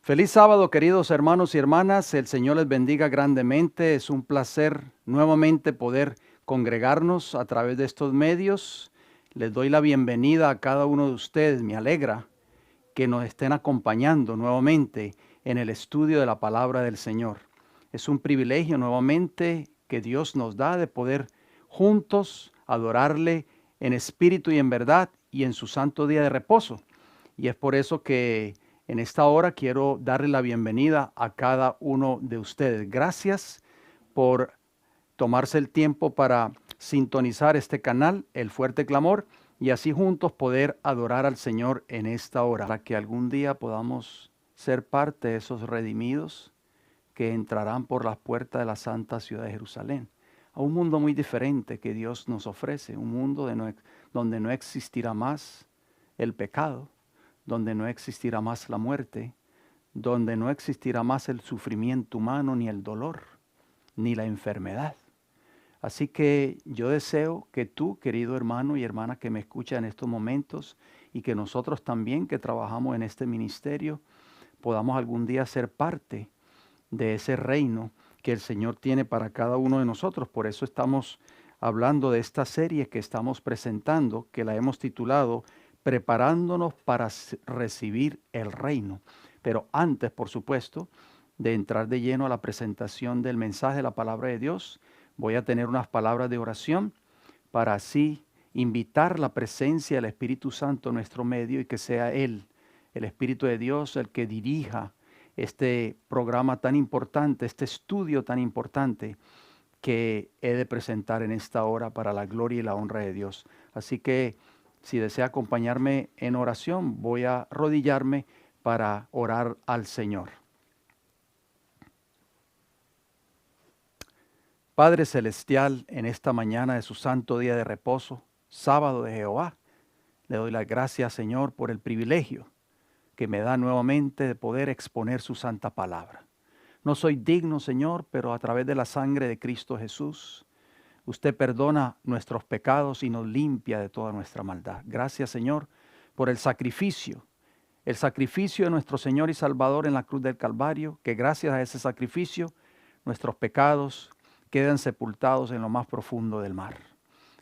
Feliz sábado, queridos hermanos y hermanas. El Señor les bendiga grandemente. Es un placer nuevamente poder congregarnos a través de estos medios. Les doy la bienvenida a cada uno de ustedes. Me alegra que nos estén acompañando nuevamente en el estudio de la palabra del Señor. Es un privilegio nuevamente que Dios nos da de poder juntos adorarle en espíritu y en verdad y en su santo día de reposo. Y es por eso que en esta hora quiero darle la bienvenida a cada uno de ustedes. Gracias por tomarse el tiempo para sintonizar este canal, El Fuerte Clamor, y así juntos poder adorar al Señor en esta hora, para que algún día podamos ser parte de esos redimidos que entrarán por las puertas de la santa ciudad de Jerusalén, a un mundo muy diferente que Dios nos ofrece, un mundo donde no existirá más el pecado, donde no existirá más la muerte, donde no existirá más el sufrimiento humano, ni el dolor, ni la enfermedad. Así que yo deseo que tú, querido hermano y hermana que me escucha en estos momentos, y que nosotros también que trabajamos en este ministerio, podamos algún día ser parte de ese reino que el Señor tiene para cada uno de nosotros. Por eso estamos hablando de esta serie que estamos presentando, que la hemos titulado Preparándonos para recibir el reino. Pero antes, por supuesto, de entrar de lleno a la presentación del mensaje de la palabra de Dios, voy a tener unas palabras de oración para así invitar la presencia del Espíritu Santo en nuestro medio y que sea Él, el Espíritu de Dios, el que dirija este programa tan importante, este estudio tan importante que he de presentar en esta hora para la gloria y la honra de Dios. Así que si desea acompañarme en oración, voy a arrodillarme para orar al Señor. Padre Celestial, en esta mañana de su santo día de reposo, sábado de Jehová, le doy las gracias, Señor, por el privilegio que me da nuevamente de poder exponer su santa palabra. No soy digno, Señor, pero a través de la sangre de Cristo Jesús, usted perdona nuestros pecados y nos limpia de toda nuestra maldad. Gracias, Señor, por el sacrificio de nuestro Señor y Salvador en la cruz del Calvario, que gracias a ese sacrificio nuestros pecados quedan sepultados en lo más profundo del mar.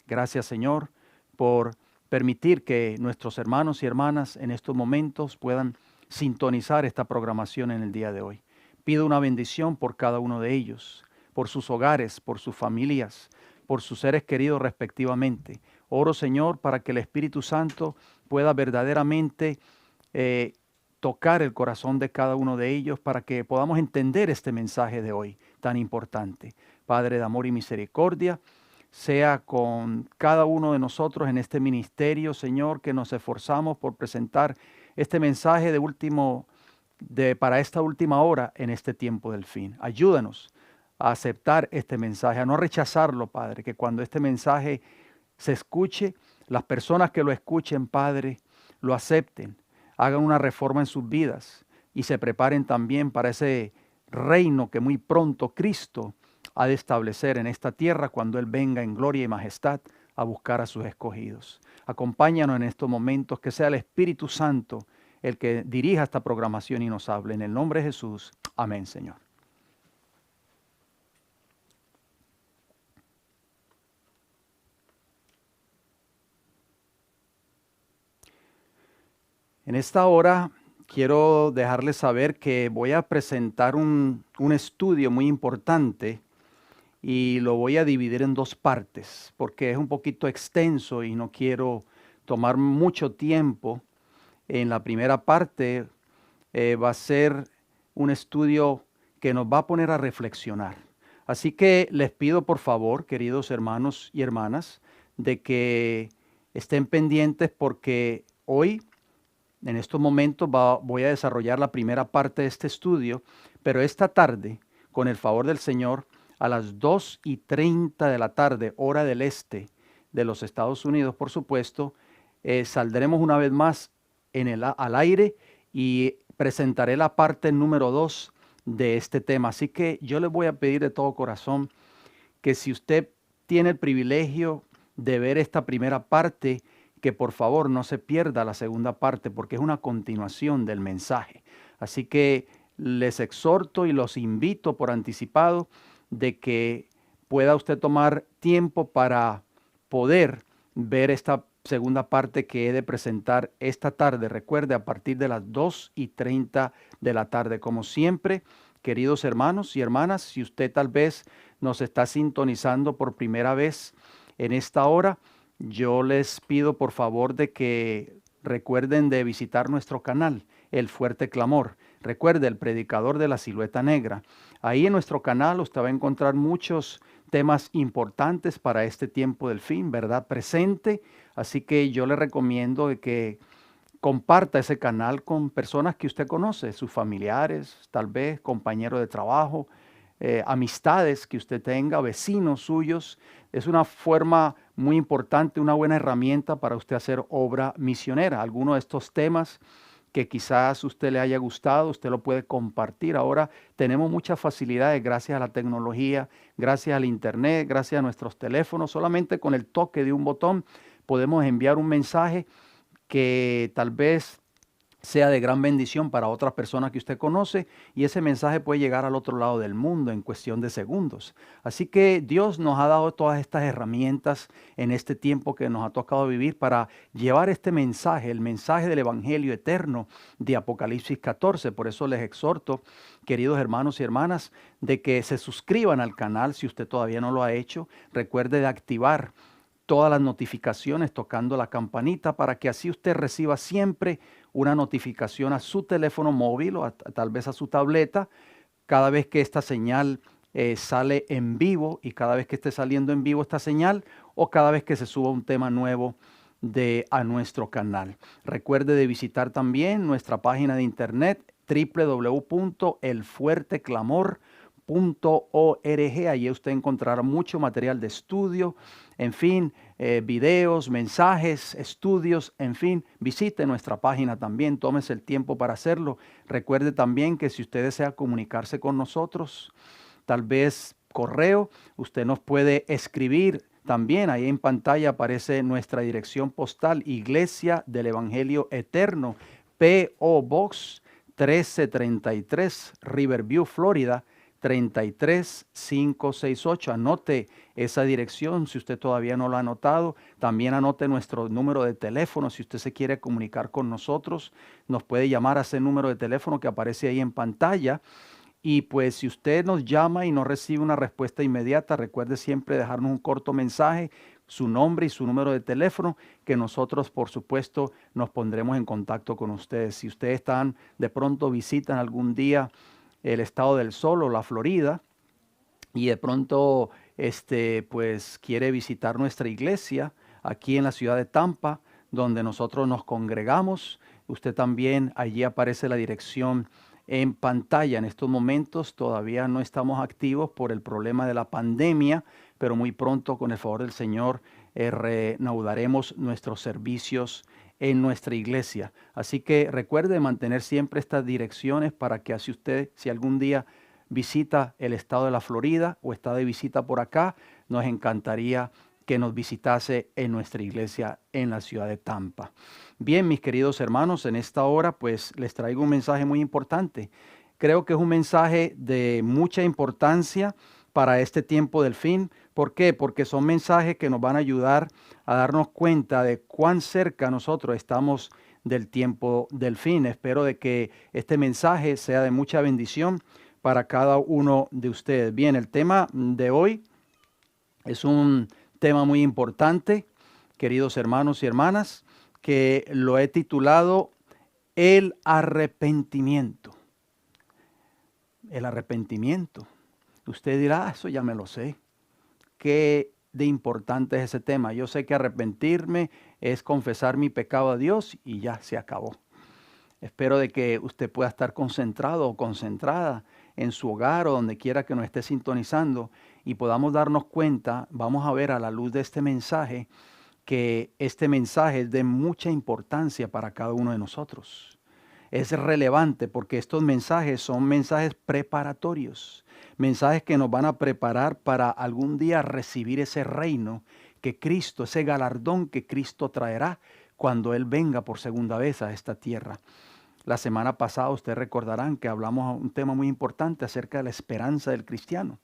Gracias, Señor, por permitir que nuestros hermanos y hermanas en estos momentos puedan sintonizar esta programación en el día de hoy. Pido una bendición por cada uno de ellos, por sus hogares, por sus familias, por sus seres queridos respectivamente. Oro, Señor, para que el Espíritu Santo pueda verdaderamente tocar el corazón de cada uno de ellos para que podamos entender este mensaje de hoy tan importante. Padre de amor y misericordia, sea con cada uno de nosotros en este ministerio, Señor, que nos esforzamos por presentar este mensaje para esta última hora en este tiempo del fin. Ayúdanos a aceptar este mensaje, a no rechazarlo, Padre, que cuando este mensaje se escuche, las personas que lo escuchen, Padre, lo acepten, hagan una reforma en sus vidas y se preparen también para ese reino que muy pronto Cristo ha de establecer en esta tierra cuando Él venga en gloria y majestad a buscar a sus escogidos. Acompáñanos en estos momentos, que sea el Espíritu Santo el que dirija esta programación y nos hable. En el nombre de Jesús, amén, Señor. En esta hora quiero dejarles saber que voy a presentar un estudio muy importante y lo voy a dividir en dos partes porque es un poquito extenso y no quiero tomar mucho tiempo. En la primera parte va a ser un estudio que nos va a poner a reflexionar. Así que les pido por favor, queridos hermanos y hermanas, de que estén pendientes porque hoy, en estos momentos, voy a desarrollar la primera parte de este estudio, pero esta tarde, con el favor del Señor, a las 2:30 de la tarde, hora del este de los Estados Unidos, por supuesto, saldremos una vez más al aire y presentaré la parte número 2 de este tema. Así que yo les voy a pedir de todo corazón que si usted tiene el privilegio de ver esta primera parte, que por favor no se pierda la segunda parte porque es una continuación del mensaje. Así que les exhorto y los invito por anticipado de que pueda usted tomar tiempo para poder ver esta segunda parte que he de presentar esta tarde. Recuerde, a partir de las 2:30 de la tarde. Como siempre, queridos hermanos y hermanas, si usted tal vez nos está sintonizando por primera vez en esta hora, yo les pido por favor de que recuerden de visitar nuestro canal, El Fuerte Clamor. Recuerde, el predicador de la silueta negra. Ahí en nuestro canal usted va a encontrar muchos temas importantes para este tiempo del fin, ¿verdad? Presente. Así que yo le recomiendo de que comparta ese canal con personas que usted conoce, sus familiares, tal vez compañeros de trabajo, amistades que usted tenga, vecinos suyos. Es una forma muy importante, una buena herramienta para usted hacer obra misionera. Algunos de estos temas que quizás usted le haya gustado, usted lo puede compartir. Ahora tenemos muchas facilidades gracias a la tecnología, gracias al internet, gracias a nuestros teléfonos. Solamente con el toque de un botón podemos enviar un mensaje que tal vez sea de gran bendición para otras personas que usted conoce, y ese mensaje puede llegar al otro lado del mundo en cuestión de segundos. Así que Dios nos ha dado todas estas herramientas en este tiempo que nos ha tocado vivir para llevar este mensaje, el mensaje del Evangelio eterno de Apocalipsis 14. Por eso les exhorto, queridos hermanos y hermanas, de que se suscriban al canal si usted todavía no lo ha hecho. Recuerde de activar todas las notificaciones tocando la campanita para que así usted reciba siempre una notificación a su teléfono móvil o tal vez a su tableta cada vez que esta señal sale en vivo, y cada vez que esté saliendo en vivo esta señal, o cada vez que se suba un tema nuevo a nuestro canal. Recuerde de visitar también nuestra página de internet www.elfuerteclamor.org. Allí usted encontrará mucho material de estudio, en fin, videos, mensajes, estudios, en fin. Visite nuestra página también, tómese el tiempo para hacerlo. Recuerde también que si usted desea comunicarse con nosotros, tal vez correo, usted nos puede escribir también. Ahí en pantalla aparece nuestra dirección postal, Iglesia del Evangelio Eterno, P.O. Box 1333, Riverview, Florida 33568. Anote esa dirección si usted todavía no lo ha anotado. También anote nuestro número de teléfono. Si usted se quiere comunicar con nosotros, nos puede llamar a ese número de teléfono que aparece ahí en pantalla. Y pues si usted nos llama y no recibe una respuesta inmediata, recuerde siempre dejarnos un corto mensaje, su nombre y su número de teléfono, que nosotros por supuesto nos pondremos en contacto con ustedes. Si ustedes de pronto visitan algún día el estado del Sol o la Florida, y de pronto pues quiere visitar nuestra iglesia aquí en la ciudad de Tampa, donde nosotros nos congregamos, usted también, allí aparece la dirección en pantalla. En estos momentos todavía no estamos activos por el problema de la pandemia, pero muy pronto, con el favor del Señor, reanudaremos nuestros servicios en nuestra iglesia. Así que recuerde mantener siempre estas direcciones para que así usted, si algún día visita el estado de la Florida o está de visita por acá, nos encantaría que nos visitase en nuestra iglesia en la ciudad de Tampa. Bien, mis queridos hermanos, en esta hora pues les traigo un mensaje muy importante. Creo que es un mensaje de mucha importancia para este tiempo del fin. ¿Por qué? Porque son mensajes que nos van a ayudar a darnos cuenta de cuán cerca nosotros estamos del tiempo del fin. Espero de que este mensaje sea de mucha bendición para cada uno de ustedes. Bien, el tema de hoy es un tema muy importante, queridos hermanos y hermanas, que lo he titulado El arrepentimiento. El arrepentimiento. Usted dirá, eso ya me lo sé. ¿Qué de importante es ese tema? Yo sé que arrepentirme es confesar mi pecado a Dios y ya se acabó. Espero de que usted pueda estar concentrado o concentrada en su hogar o donde quiera que nos esté sintonizando y podamos darnos cuenta, vamos a ver a la luz de este mensaje, que este mensaje es de mucha importancia para cada uno de nosotros. Es relevante porque estos mensajes son mensajes preparatorios, mensajes que nos van a preparar para algún día recibir ese reino que Cristo, ese galardón que Cristo traerá cuando Él venga por segunda vez a esta tierra. La semana pasada ustedes recordarán que hablamos un tema muy importante acerca de la esperanza del cristiano.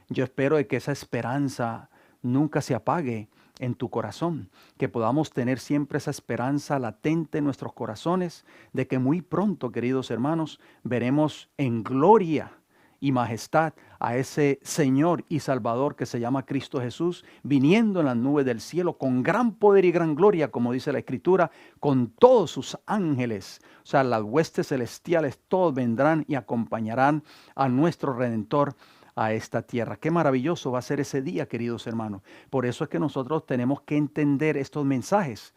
Yo espero de que esa esperanza nunca se apague en tu corazón, que podamos tener siempre esa esperanza latente en nuestros corazones de que muy pronto, queridos hermanos, veremos en gloria y majestad a ese Señor y Salvador que se llama Cristo Jesús, viniendo en las nubes del cielo con gran poder y gran gloria, como dice la Escritura, con todos sus ángeles. O sea, las huestes celestiales, todos vendrán y acompañarán a nuestro Redentor a esta tierra. Qué maravilloso va a ser ese día, queridos hermanos. Por eso es que nosotros tenemos que entender estos mensajes,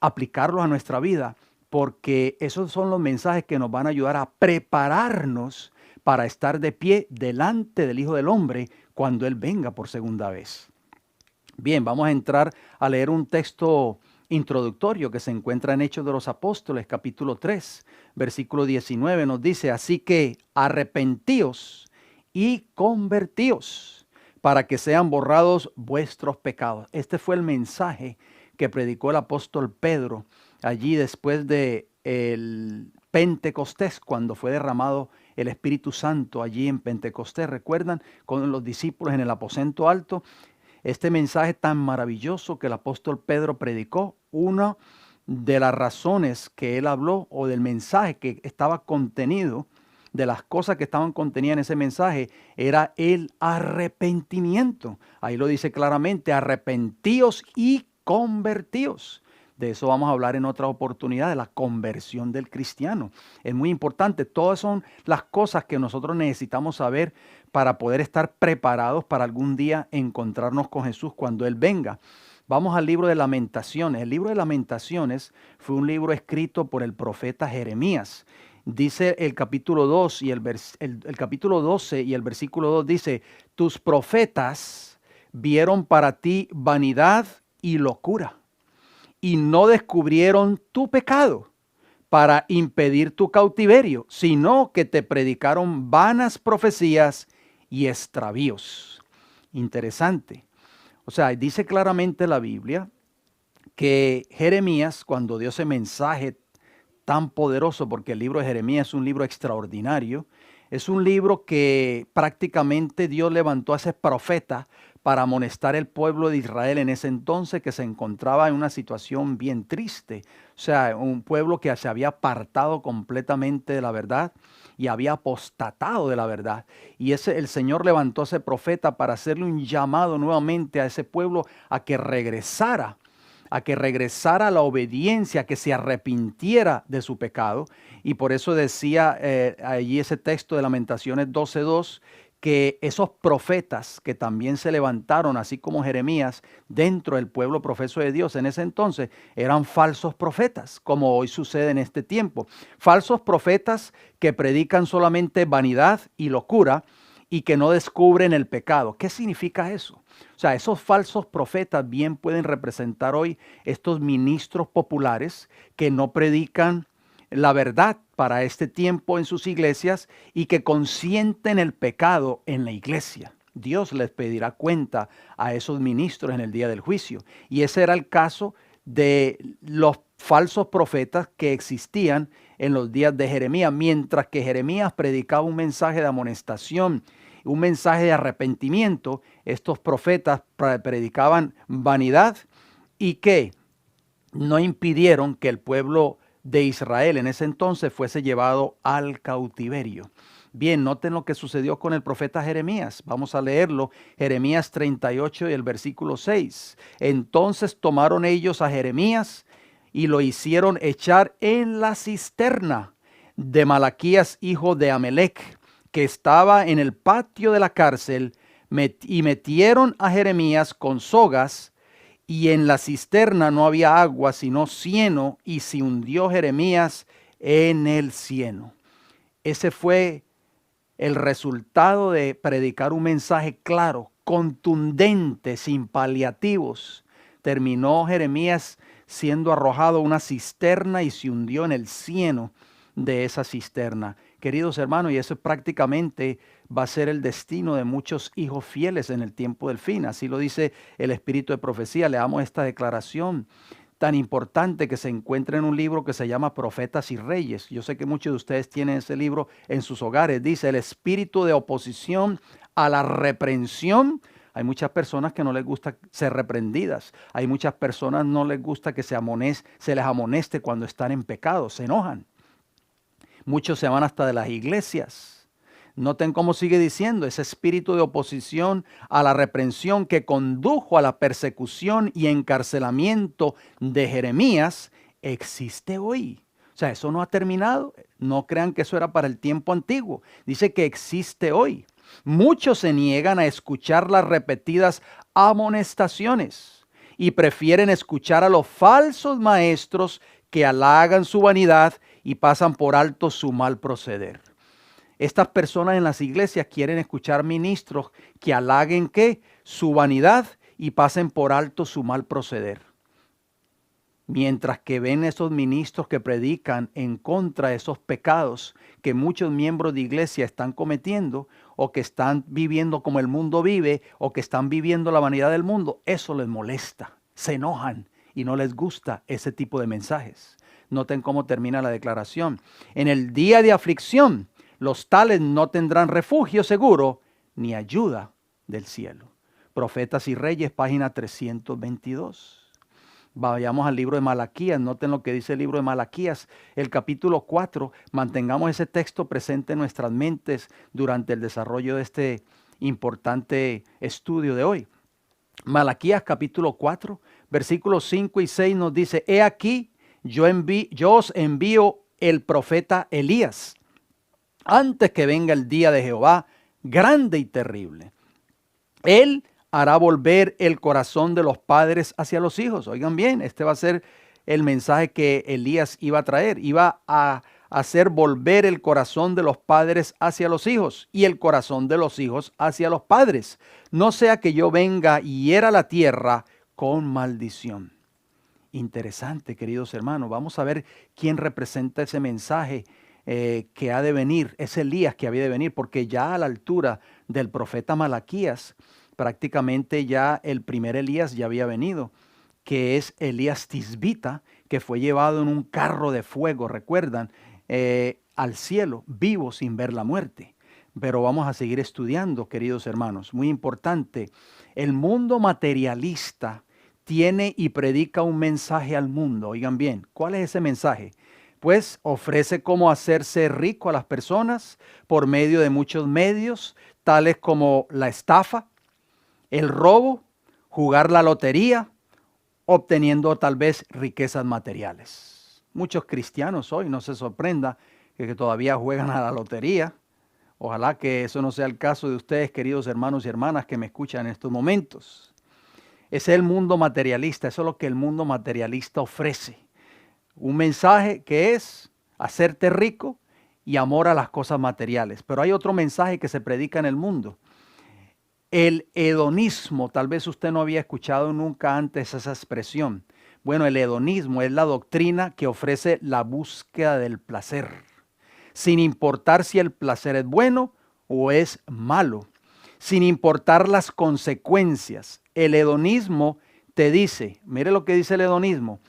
aplicarlos a nuestra vida, porque esos son los mensajes que nos van a ayudar a prepararnos para estar de pie delante del Hijo del Hombre cuando Él venga por segunda vez. Bien, vamos a entrar a leer un texto introductorio que se encuentra en Hechos de los Apóstoles, capítulo 3, versículo 19, nos dice: así que arrepentíos y convertíos para que sean borrados vuestros pecados. Este fue el mensaje que predicó el apóstol Pedro allí después de el Pentecostés, cuando fue derramado el Espíritu Santo allí en Pentecostés. ¿Recuerdan? Con los discípulos en el aposento alto. Este mensaje tan maravilloso que el apóstol Pedro predicó, una de las razones que él habló o del mensaje que estaba contenido, de las cosas que estaban contenidas en ese mensaje, era el arrepentimiento. Ahí lo dice claramente: arrepentíos y convertíos. De eso vamos a hablar en otra oportunidad, de la conversión del cristiano. Es muy importante. Todas son las cosas que nosotros necesitamos saber para poder estar preparados para algún día encontrarnos con Jesús cuando Él venga. Vamos al libro de Lamentaciones. El libro de Lamentaciones fue un libro escrito por el profeta Jeremías. Dice el capítulo 2 y el capítulo 12 y el versículo 2 dice: tus profetas vieron para ti vanidad y locura, y no descubrieron tu pecado para impedir tu cautiverio, sino que te predicaron vanas profecías y extravíos. Interesante. O sea, dice claramente la Biblia que Jeremías, cuando dio ese mensaje tan poderoso, porque el libro de Jeremías es un libro extraordinario, es un libro que prácticamente Dios levantó a ese profeta para amonestar el pueblo de Israel en ese entonces, que se encontraba en una situación bien triste. O sea, un pueblo que se había apartado completamente de la verdad y había apostatado de la verdad. Y el Señor levantó a ese profeta para hacerle un llamado nuevamente a ese pueblo a que regresara a la obediencia, a que se arrepintiera de su pecado. Y por eso decía allí ese texto de Lamentaciones 12:2, que esos profetas que también se levantaron, así como Jeremías, dentro del pueblo profeso de Dios en ese entonces, eran falsos profetas, como hoy sucede en este tiempo. Falsos profetas que predican solamente vanidad y locura y que no descubren el pecado. ¿Qué significa eso? O sea, esos falsos profetas bien pueden representar hoy estos ministros populares que no predican la verdad para este tiempo en sus iglesias y que consienten el pecado en la iglesia. Dios les pedirá cuenta a esos ministros en el día del juicio. Y ese era el caso de los falsos profetas que existían en los días de Jeremías. Mientras que Jeremías predicaba un mensaje de amonestación, un mensaje de arrepentimiento, estos profetas predicaban vanidad y que no impidieron que el pueblo de Israel en ese entonces fuese llevado al cautiverio. Bien, noten lo que sucedió con el profeta Jeremías. Vamos a leerlo, Jeremías 38 y el versículo 6. Entonces tomaron ellos a Jeremías y lo hicieron echar en la cisterna de Malaquías, hijo de Amelec, que estaba en el patio de la cárcel, y metieron a Jeremías con sogas, y en la cisterna no había agua sino cieno, y se hundió Jeremías en el cieno. Ese fue el resultado de predicar un mensaje claro, contundente, sin paliativos. Terminó Jeremías siendo arrojado a una cisterna y se hundió en el cieno de esa cisterna. Queridos hermanos, y eso prácticamente va a ser el destino de muchos hijos fieles en el tiempo del fin. Así lo dice el Espíritu de Profecía. Leamos esta declaración. tan importante que se encuentra en un libro que se llama Profetas y Reyes. Yo sé que muchos de ustedes tienen ese libro en sus hogares. Dice, el espíritu de oposición a la reprensión. Hay muchas personas que no les gusta ser reprendidas. Hay muchas personas no les gusta que se les amoneste cuando están en pecado. Se enojan. Muchos se van hasta de las iglesias. Noten cómo sigue diciendo, ese espíritu de oposición a la reprensión que condujo a la persecución y encarcelamiento de Jeremías existe hoy. O sea, eso no ha terminado. No crean que eso era para el tiempo antiguo. Dice que existe hoy. Muchos se niegan a escuchar las repetidas amonestaciones y prefieren escuchar a los falsos maestros que halagan su vanidad y pasan por alto su mal proceder. Estas personas en las iglesias quieren escuchar ministros que halaguen ¿qué? Su vanidad y pasen por alto su mal proceder. Mientras que ven esos ministros que predican en contra de esos pecados que muchos miembros de iglesia están cometiendo o que están viviendo como el mundo vive o que están viviendo la vanidad del mundo, eso les molesta, se enojan y no les gusta ese tipo de mensajes. Noten cómo termina la declaración. En el día de aflicción, los tales no tendrán refugio seguro ni ayuda del cielo. Profetas y Reyes, página 322. Vayamos al libro de Malaquías. Noten lo que dice el libro de Malaquías, el capítulo 4. Mantengamos ese texto presente en nuestras mentes durante el desarrollo de este importante estudio de hoy. Malaquías capítulo 4, versículos 5 y 6 nos dice, he aquí, yo os envío el profeta Elías, antes que venga el día de Jehová, grande y terrible. Él hará volver el corazón de los padres hacia los hijos. Oigan bien, este va a ser el mensaje que Elías iba a traer. Iba a hacer volver el corazón de los padres hacia los hijos y el corazón de los hijos hacia los padres. No sea que yo venga y hiera la tierra con maldición. Interesante, queridos hermanos. Vamos a ver quién representa ese mensaje que ha de venir, es Elías que había de venir, porque ya a la altura del profeta Malaquías, prácticamente ya el primer Elías ya había venido, que es Elías Tisbita, que fue llevado en un carro de fuego, recuerdan, al cielo, vivo sin ver la muerte. Pero vamos a seguir estudiando, queridos hermanos, muy importante. El mundo materialista tiene y predica un mensaje al mundo. Oigan bien, ¿cuál es ese mensaje? Pues ofrece cómo hacerse rico a las personas por medio de muchos medios, tales como la estafa, el robo, jugar la lotería, obteniendo tal vez riquezas materiales. Muchos cristianos hoy, no se sorprenda, que todavía juegan a la lotería. Ojalá que eso no sea el caso de ustedes, queridos hermanos y hermanas que me escuchan en estos momentos. Ese es el mundo materialista, eso es lo que el mundo materialista ofrece. Un mensaje que es hacerte rico y amor a las cosas materiales. Pero hay otro mensaje que se predica en el mundo. El hedonismo, tal vez usted no había escuchado nunca antes esa expresión. Bueno, el hedonismo es la doctrina que ofrece la búsqueda del placer, sin importar si el placer es bueno o es malo, sin importar las consecuencias. El hedonismo te dice, mire lo que dice el hedonismo,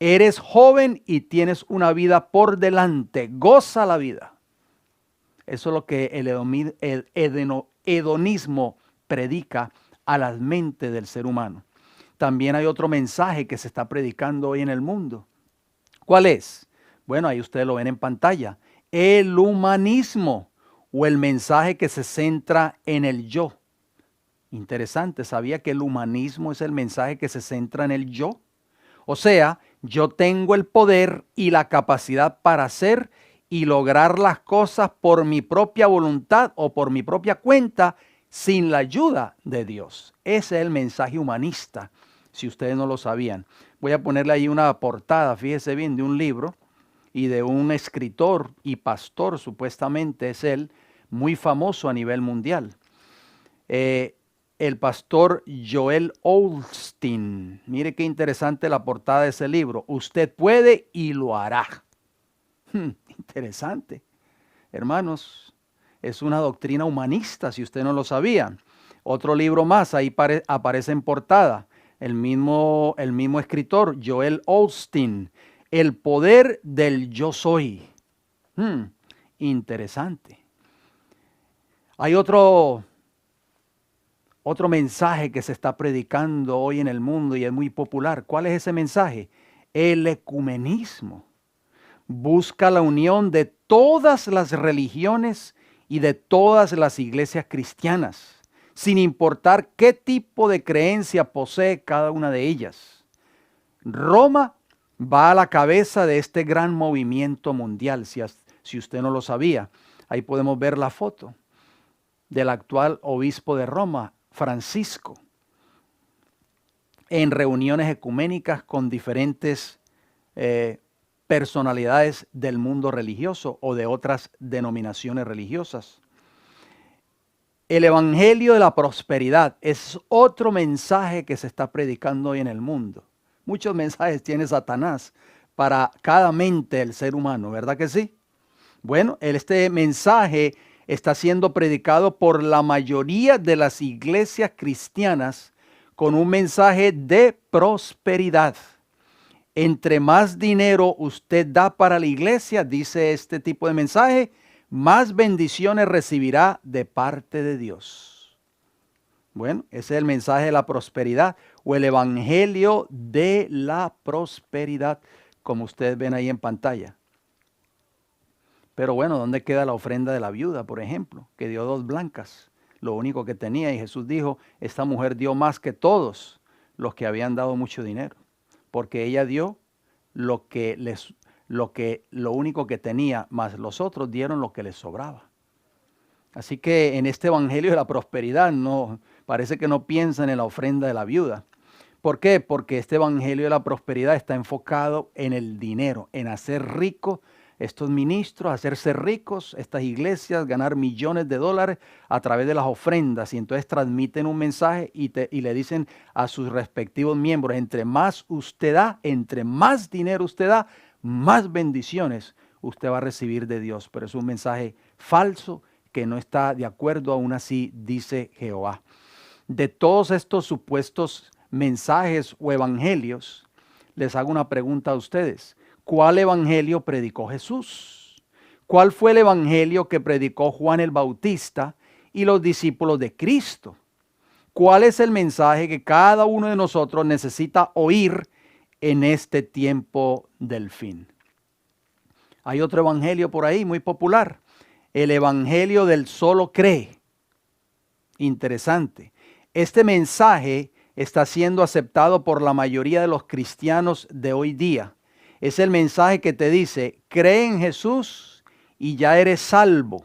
eres joven y tienes una vida por delante, goza la vida. Eso es lo que el hedonismo predica a la mente del ser humano. También hay otro mensaje que se está predicando hoy en el mundo. ¿Cuál es? Bueno, ahí ustedes lo ven en pantalla. El humanismo o el mensaje que se centra en el yo. Interesante, ¿sabía que el humanismo es el mensaje que se centra en el yo? O sea, yo tengo el poder y la capacidad para hacer y lograr las cosas por mi propia voluntad o por mi propia cuenta sin la ayuda de Dios. Ese es el mensaje humanista, si ustedes no lo sabían. Voy a ponerle ahí una portada, fíjese bien, de un libro y de un escritor y pastor, supuestamente es él, muy famoso a nivel mundial. El pastor Joel Osteen. Mire qué interesante la portada de ese libro. Usted puede y lo hará. Interesante. Hermanos, es una doctrina humanista, si usted no lo sabía. Otro libro más, ahí aparece en portada. el mismo escritor, Joel Osteen, El poder del yo soy. Interesante. Hay otro mensaje que se está predicando hoy en el mundo y es muy popular. ¿Cuál es ese mensaje? El ecumenismo. Busca la unión de todas las religiones y de todas las iglesias cristianas, sin importar qué tipo de creencia posee cada una de ellas. Roma va a la cabeza de este gran movimiento mundial, si usted no lo sabía. Ahí podemos ver la foto del actual obispo de Roma, Francisco, en reuniones ecuménicas con diferentes personalidades del mundo religioso o de otras denominaciones religiosas. El evangelio de la prosperidad es otro mensaje que se está predicando hoy en el mundo. Muchos mensajes tiene Satanás para cada mente del ser humano, ¿verdad que sí? Bueno, este mensaje está siendo predicado por la mayoría de las iglesias cristianas con un mensaje de prosperidad. Entre más dinero usted da para la iglesia, dice este tipo de mensaje, más bendiciones recibirá de parte de Dios. Bueno, ese es el mensaje de la prosperidad o el evangelio de la prosperidad, como ustedes ven ahí en pantalla. Pero bueno, ¿dónde queda la ofrenda de la viuda, por ejemplo, que dio 2 blancas? Lo único que tenía, y Jesús dijo, esta mujer dio más que todos los que habían dado mucho dinero, porque ella dio lo único que tenía, más los otros dieron lo que les sobraba. Así que en este evangelio de la prosperidad parece que no piensan en la ofrenda de la viuda. ¿Por qué? Porque este evangelio de la prosperidad está enfocado en el dinero, en hacer rico estos ministros, hacerse ricos, estas iglesias, ganar millones de dólares a través de las ofrendas. Y entonces transmiten un mensaje y le dicen a sus respectivos miembros, entre más usted da, entre más dinero usted da, más bendiciones usted va a recibir de Dios. Pero es un mensaje falso que no está de acuerdo, aún así dice Jehová. De todos estos supuestos mensajes o evangelios, les hago una pregunta a ustedes. ¿Cuál evangelio predicó Jesús? ¿Cuál fue el evangelio que predicó Juan el Bautista y los discípulos de Cristo? ¿Cuál es el mensaje que cada uno de nosotros necesita oír en este tiempo del fin? Hay otro evangelio por ahí muy popular, el evangelio del solo cree. Interesante. Este mensaje está siendo aceptado por la mayoría de los cristianos de hoy día. Es el mensaje que te dice, cree en Jesús y ya eres salvo.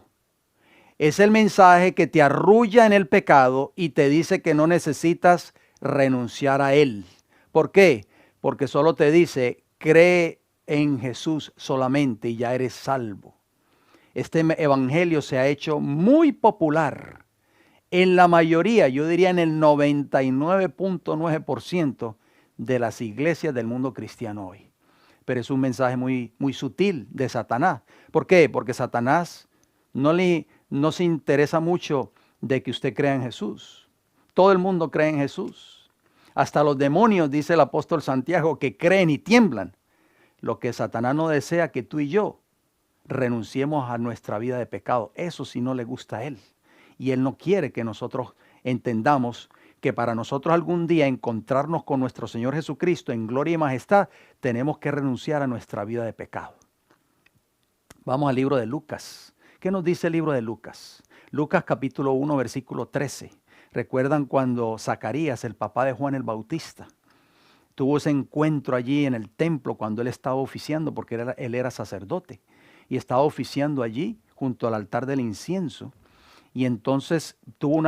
Es el mensaje que te arrulla en el pecado y te dice que no necesitas renunciar a él. ¿Por qué? Porque solo te dice, cree en Jesús solamente y ya eres salvo. Este evangelio se ha hecho muy popular en la mayoría, yo diría en el 99.9% de las iglesias del mundo cristiano hoy. Pero es un mensaje muy, muy sutil de Satanás. ¿Por qué? Porque Satanás no se interesa mucho de que usted crea en Jesús. Todo el mundo cree en Jesús. Hasta los demonios, dice el apóstol Santiago, que creen y tiemblan. Lo que Satanás no desea que tú y yo renunciemos a nuestra vida de pecado. Eso sí no le gusta a él. Y él no quiere que nosotros entendamos que para nosotros algún día encontrarnos con nuestro Señor Jesucristo en gloria y majestad, tenemos que renunciar a nuestra vida de pecado. Vamos al libro de Lucas. ¿Qué nos dice el libro de Lucas? Lucas capítulo 1, versículo 13. ¿Recuerdan cuando Zacarías, el papá de Juan el Bautista, tuvo ese encuentro allí en el templo cuando él estaba oficiando, porque él era sacerdote, y estaba oficiando allí junto al altar del incienso? Y entonces tuvo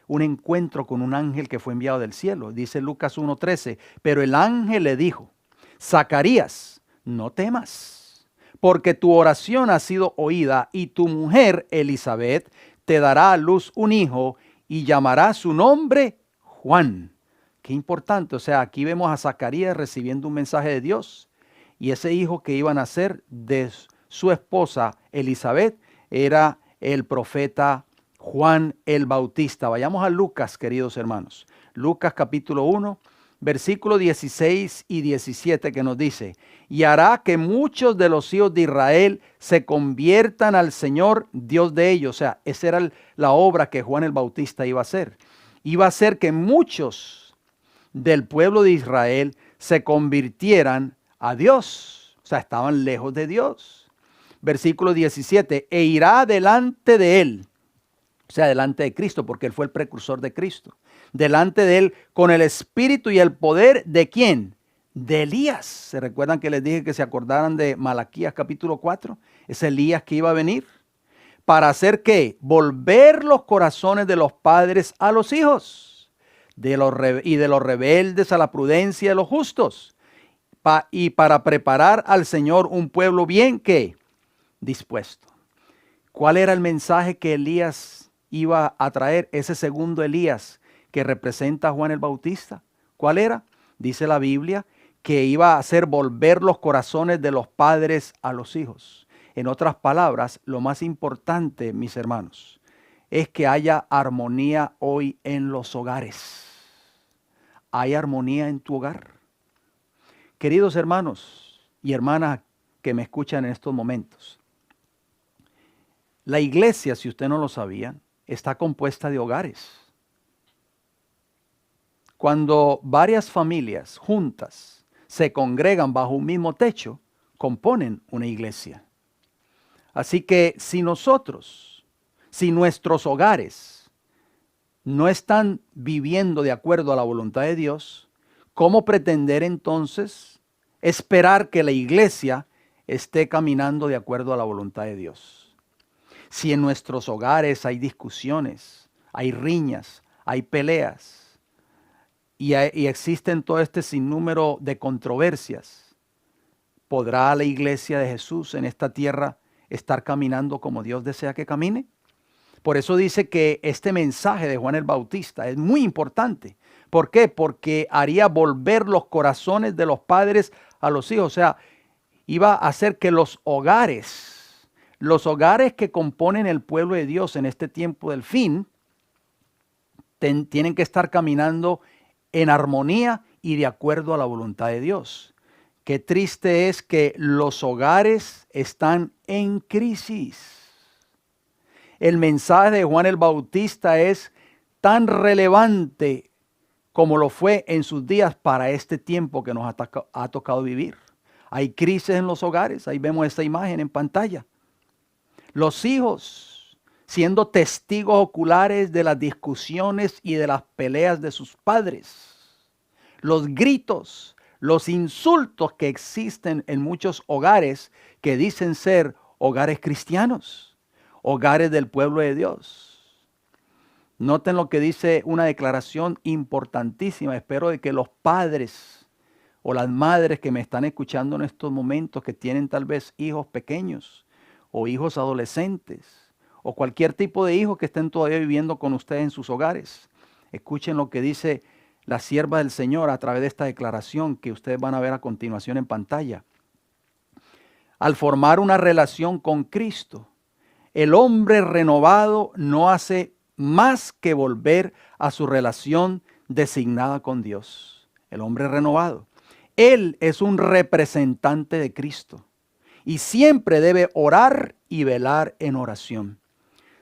un encuentro con un ángel que fue enviado del cielo. Dice Lucas 1:13, pero el ángel le dijo, Zacarías, no temas, porque tu oración ha sido oída y tu mujer Elizabeth te dará a luz un hijo y llamará su nombre Juan. Qué importante, o sea, aquí vemos a Zacarías recibiendo un mensaje de Dios y ese hijo que iba a nacer de su esposa Elizabeth era el profeta Juan el Bautista. Vayamos a Lucas, queridos hermanos. Lucas capítulo 1, versículos 16 y 17 que nos dice, y hará que muchos de los hijos de Israel se conviertan al Señor Dios de ellos. O sea, esa era la obra que Juan el Bautista iba a hacer. Iba a hacer que muchos del pueblo de Israel se convirtieran a Dios. O sea, estaban lejos de Dios. Versículo 17, e irá delante de él. O sea, delante de Cristo, porque él fue el precursor de Cristo. Delante de él con el espíritu y el poder de ¿quién? De Elías. ¿Se recuerdan que les dije que se acordaran de Malaquías capítulo 4? Es Elías que iba a venir. ¿Para hacer qué? Volver los corazones de los padres a los hijos y de los rebeldes a la prudencia de los justos. Y para preparar al Señor un pueblo bien ¿qué? Dispuesto. ¿Cuál era el mensaje que Elías iba a traer? Ese segundo Elías que representa a Juan el Bautista. ¿Cuál era? Dice la Biblia que iba a hacer volver los corazones de los padres a los hijos. En otras palabras, lo más importante, mis hermanos, es que haya armonía hoy en los hogares. ¿Hay armonía en tu hogar? Queridos hermanos y hermanas que me escuchan en estos momentos, la iglesia, si usted no lo sabía, está compuesta de hogares. Cuando varias familias juntas se congregan bajo un mismo techo, componen una iglesia. Así que si nuestros hogares no están viviendo de acuerdo a la voluntad de Dios, ¿cómo pretender entonces esperar que la iglesia esté caminando de acuerdo a la voluntad de Dios? Si en nuestros hogares hay discusiones, hay riñas, hay peleas, y existen todo este sinnúmero de controversias, ¿podrá la iglesia de Jesús en esta tierra estar caminando como Dios desea que camine? Por eso dice que este mensaje de Juan el Bautista es muy importante. ¿Por qué? Porque haría volver los corazones de los padres a los hijos. O sea, iba a hacer que los hogares que componen el pueblo de Dios en este tiempo del fin, tienen que estar caminando en armonía y de acuerdo a la voluntad de Dios. Qué triste es que los hogares están en crisis. El mensaje de Juan el Bautista es tan relevante como lo fue en sus días para este tiempo que nos ha tocado vivir. Hay crisis en los hogares, ahí vemos esta imagen en pantalla. Los hijos siendo testigos oculares de las discusiones y de las peleas de sus padres. Los gritos, los insultos que existen en muchos hogares que dicen ser hogares cristianos, hogares del pueblo de Dios. Noten lo que dice una declaración importantísima. Espero de que los padres o las madres que me están escuchando en estos momentos, que tienen tal vez hijos pequeños o hijos adolescentes o cualquier tipo de hijos que estén todavía viviendo con ustedes en sus hogares, escuchen lo que dice la sierva del Señor a través de esta declaración que ustedes van a ver a continuación en pantalla. Al formar una relación con Cristo, el hombre renovado no hace más que volver a su relación designada con Dios. El hombre renovado. Él es un representante de Cristo y siempre debe orar y velar en oración.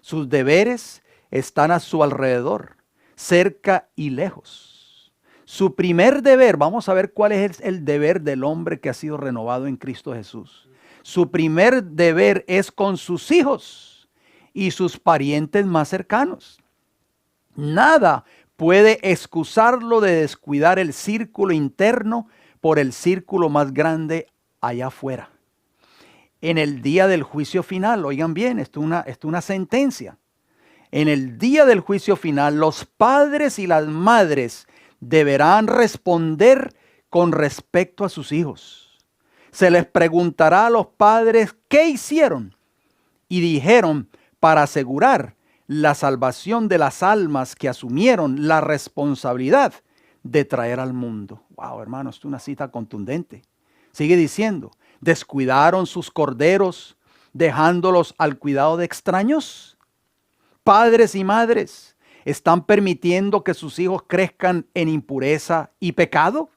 Sus deberes están a su alrededor, cerca y lejos. Su primer deber, vamos a ver cuál es el deber del hombre que ha sido renovado en Cristo Jesús. Su primer deber es con sus hijos y sus parientes más cercanos. Nada puede excusarlo de descuidar el círculo interno por el círculo más grande allá afuera. En el día del juicio final, oigan bien, esto es una sentencia. En el día del juicio final, los padres y las madres deberán responder con respecto a sus hijos. Se les preguntará a los padres qué hicieron y dijeron para asegurar la salvación de las almas que asumieron la responsabilidad de traer al mundo. Wow, hermanos, esto es una cita contundente. Sigue diciendo, ¿descuidaron sus corderos dejándolos al cuidado de extraños? Padres y madres, ¿Están permitiendo que sus hijos crezcan en impureza y pecado?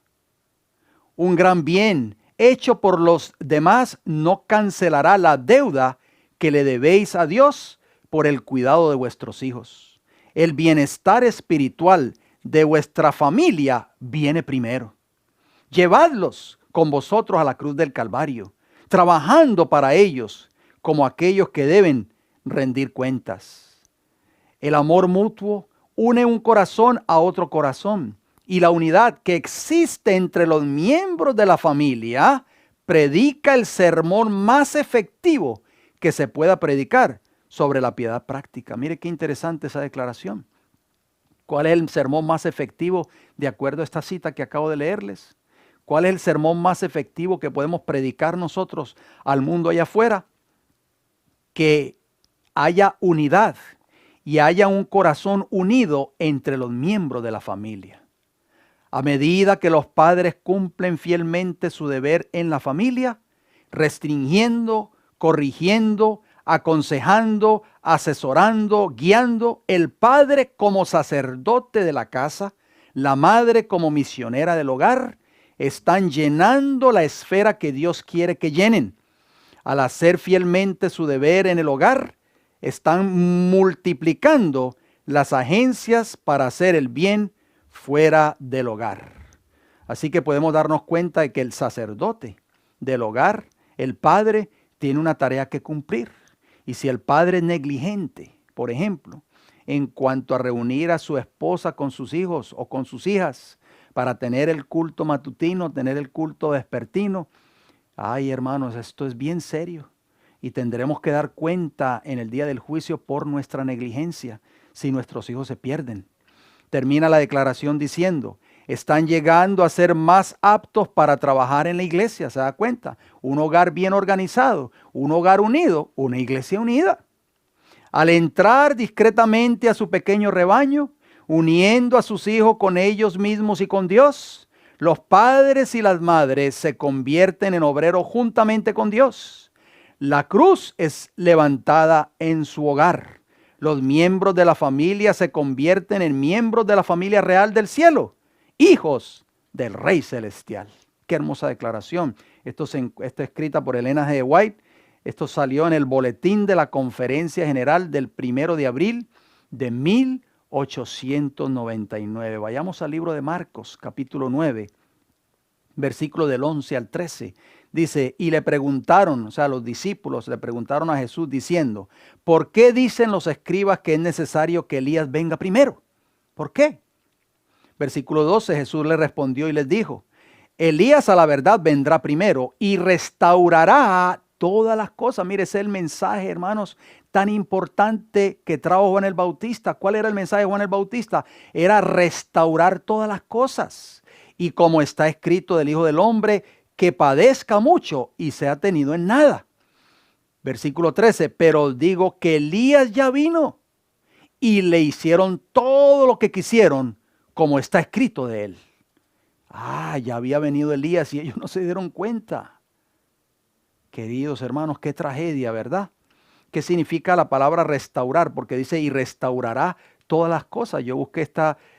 Un gran bien hecho por los demás no cancelará la deuda que le debéis a Dios por el cuidado de vuestros hijos. El bienestar espiritual de vuestra familia viene primero. Llevadlos con vosotros a la cruz del Calvario, trabajando para ellos como aquellos que deben rendir cuentas. El amor mutuo une un corazón a otro corazón, y la unidad que existe entre los miembros de la familia predica el sermón más efectivo que se pueda predicar sobre la piedad práctica. Mire qué interesante esa declaración. ¿Cuál es el sermón más efectivo de acuerdo a esta cita que acabo de leerles? ¿Cuál es el sermón más efectivo que podemos predicar nosotros al mundo allá afuera? Que haya unidad y haya un corazón unido entre los miembros de la familia. A medida que los padres cumplen fielmente su deber en la familia, restringiendo, corrigiendo, aconsejando, asesorando, guiando, el padre como sacerdote de la casa, la madre como misionera del hogar, están llenando la esfera que Dios quiere que llenen. Al hacer fielmente su deber en el hogar, están multiplicando las agencias para hacer el bien fuera del hogar. Así que podemos darnos cuenta de que el sacerdote del hogar, el padre, tiene una tarea que cumplir. Y si el padre es negligente, por ejemplo, en cuanto a reunir a su esposa con sus hijos o con sus hijas para tener el culto matutino, tener el culto vespertino, ay, hermanos, esto es bien serio. Y tendremos que dar cuenta en el día del juicio por nuestra negligencia si nuestros hijos se pierden. Termina la declaración diciendo, están llegando a ser más aptos para trabajar en la iglesia, ¿se da cuenta? Un hogar bien organizado, un hogar unido, una iglesia unida. Al entrar discretamente a su pequeño rebaño, uniendo a sus hijos con ellos mismos y con Dios, los padres y las madres se convierten en obreros juntamente con Dios. La cruz es levantada en su hogar. Los miembros de la familia se convierten en miembros de la familia real del cielo, hijos del Rey Celestial. Qué hermosa declaración. Esto está escrita por Elena G. White. Esto salió en el boletín de la Conferencia General del 1 de abril de 1899. Vayamos al libro de Marcos, capítulo 9, versículo del 11 al 13. Dice, y le preguntaron, o sea, los discípulos le preguntaron a Jesús diciendo, ¿por qué dicen los escribas que es necesario que Elías venga primero? ¿Por qué? Versículo 12, Jesús le respondió y les dijo, Elías a la verdad vendrá primero y restaurará todas las cosas. Mire, ese es el mensaje, hermanos, tan importante que trajo Juan el Bautista. ¿Cuál era el mensaje de Juan el Bautista? Era restaurar todas las cosas. Y como está escrito del Hijo del Hombre, que padezca mucho y sea tenido en nada. Versículo 13, pero os digo que Elías ya vino y le hicieron todo lo que quisieron, como está escrito de él. Ya había venido Elías y ellos no se dieron cuenta. Queridos hermanos, qué tragedia, ¿verdad? ¿Qué significa la palabra restaurar? Porque dice, y restaurará todas las cosas. Yo busqué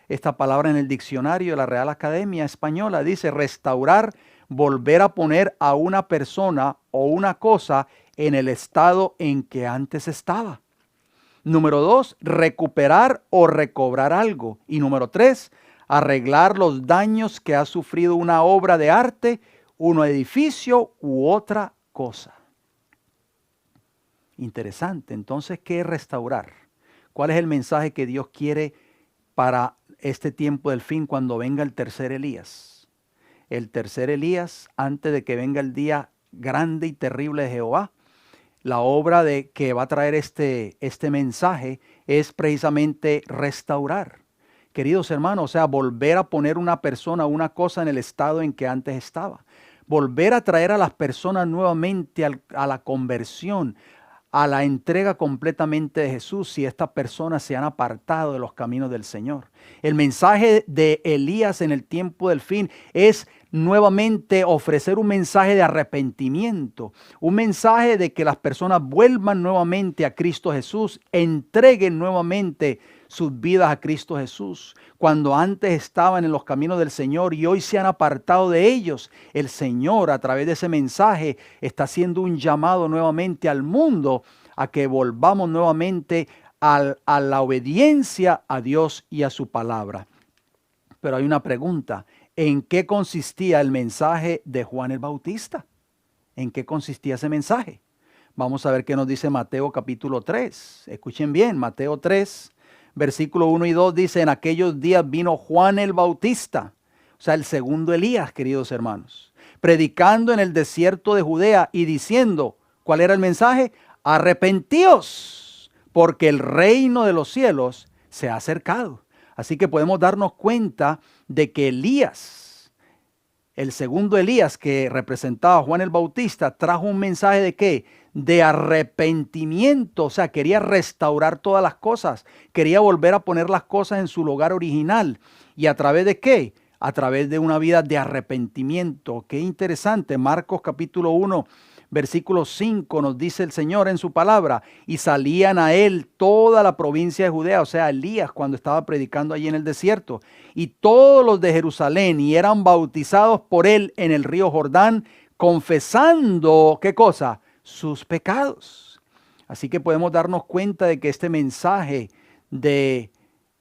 esta palabra en el diccionario de la Real Academia Española. Dice, restaurar, volver a poner a una persona o una cosa en el estado en que antes estaba. Número 2, recuperar o recobrar algo. Y número 3, arreglar los daños que ha sufrido una obra de arte, un edificio u otra cosa. Interesante. Entonces, ¿qué es restaurar? ¿Cuál es el mensaje que Dios quiere para este tiempo del fin cuando venga el tercer Elías? El tercer Elías, antes de que venga el día grande y terrible de Jehová, la obra que va a traer este mensaje es precisamente restaurar. Queridos hermanos, o sea, volver a poner una persona, una cosa en el estado en que antes estaba. Volver a traer a las personas nuevamente a la conversión, a la entrega completamente de Jesús si estas personas se han apartado de los caminos del Señor. El mensaje de Elías en el tiempo del fin es nuevamente ofrecer un mensaje de arrepentimiento, un mensaje de que las personas vuelvan nuevamente a Cristo Jesús, entreguen nuevamente sus vidas a Cristo Jesús, cuando antes estaban en los caminos del Señor y hoy se han apartado de ellos, el Señor a través de ese mensaje está haciendo un llamado nuevamente al mundo a que volvamos nuevamente a la obediencia a Dios y a su palabra. Pero hay una pregunta: ¿en qué consistía el mensaje de Juan el Bautista? ¿En qué consistía ese mensaje? Vamos a ver qué nos dice Mateo capítulo 3. Escuchen bien, Mateo 3, versículo 1 y 2 dice: en aquellos días vino Juan el Bautista, o sea, el segundo Elías, queridos hermanos, predicando en el desierto de Judea y diciendo, ¿cuál era el mensaje? Arrepentíos, porque el reino de los cielos se ha acercado. Así que podemos darnos cuenta de que Elías, el segundo Elías que representaba a Juan el Bautista, trajo un mensaje ¿de qué? De arrepentimiento. O sea, quería restaurar todas las cosas, quería volver a poner las cosas en su lugar original. ¿Y a través de qué? A través de una vida de arrepentimiento. Qué interesante. Marcos capítulo 1, versículo 5 nos dice el Señor en su palabra: y salían a él toda la provincia de Judea, o sea, Elías cuando estaba predicando allí en el desierto, y todos los de Jerusalén, y eran bautizados por él en el río Jordán, confesando, ¿qué cosa? Sus pecados. Así que podemos darnos cuenta de que este mensaje de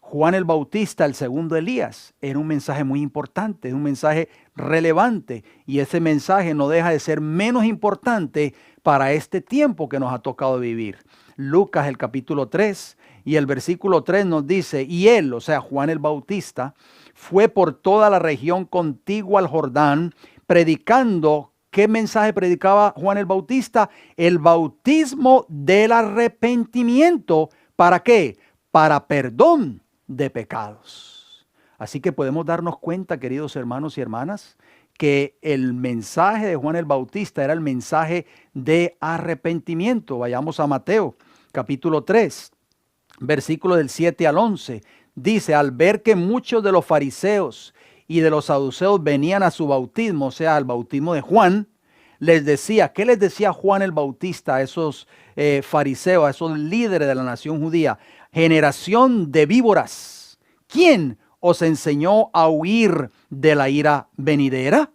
Juan el Bautista, el segundo Elías, era un mensaje muy importante, es un mensaje relevante, y ese mensaje no deja de ser menos importante para este tiempo que nos ha tocado vivir. Lucas, el capítulo 3 y el versículo 3 nos dice: y él, o sea, Juan el Bautista, fue por toda la región contigua al Jordán, predicando. ¿Qué mensaje predicaba Juan el Bautista? El bautismo del arrepentimiento. ¿Para qué? Para perdón de pecados. Así que podemos darnos cuenta, queridos hermanos y hermanas, que el mensaje de Juan el Bautista era el mensaje de arrepentimiento. Vayamos a Mateo capítulo 3, versículos del 7 al 11. Dice: al ver que muchos de los fariseos y de los saduceos venían a su bautismo, o sea, al bautismo de Juan, les decía, ¿qué les decía Juan el Bautista a esos fariseos, a esos líderes de la nación judía? Generación de víboras, ¿quién os enseñó a huir de la ira venidera?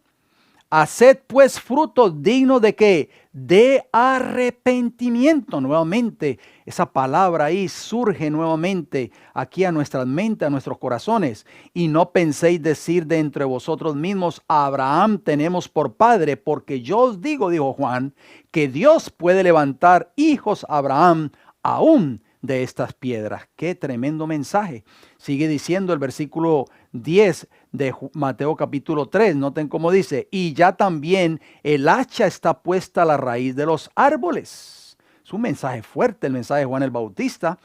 Haced pues frutos dignos ¿de qué? De arrepentimiento. Nuevamente, esa palabra ahí surge nuevamente aquí a nuestras mentes, a nuestros corazones. Y no penséis decir de entre vosotros mismos: a Abraham tenemos por padre, porque yo os digo, dijo Juan, que Dios puede levantar hijos a Abraham aún de estas piedras. Qué tremendo mensaje. Sigue diciendo el versículo 10 de Mateo capítulo 3. Noten cómo dice: y ya también el hacha está puesta a la raíz de los árboles. Es un mensaje fuerte, el mensaje de Juan el Bautista.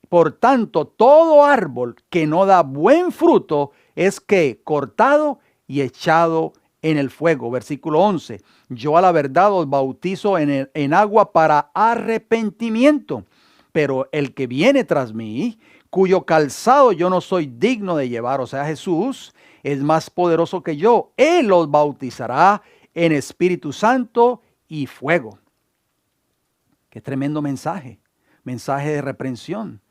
Por tanto, todo árbol que no da buen fruto es que cortado y echado en el fuego. Versículo 11. Yo a la verdad os bautizo en agua para arrepentimiento, pero el que viene tras mí, cuyo calzado yo no soy digno de llevar, o sea, Jesús, es más poderoso que yo. Él los bautizará en Espíritu Santo y fuego. Qué tremendo mensaje. Mensaje de reprensión.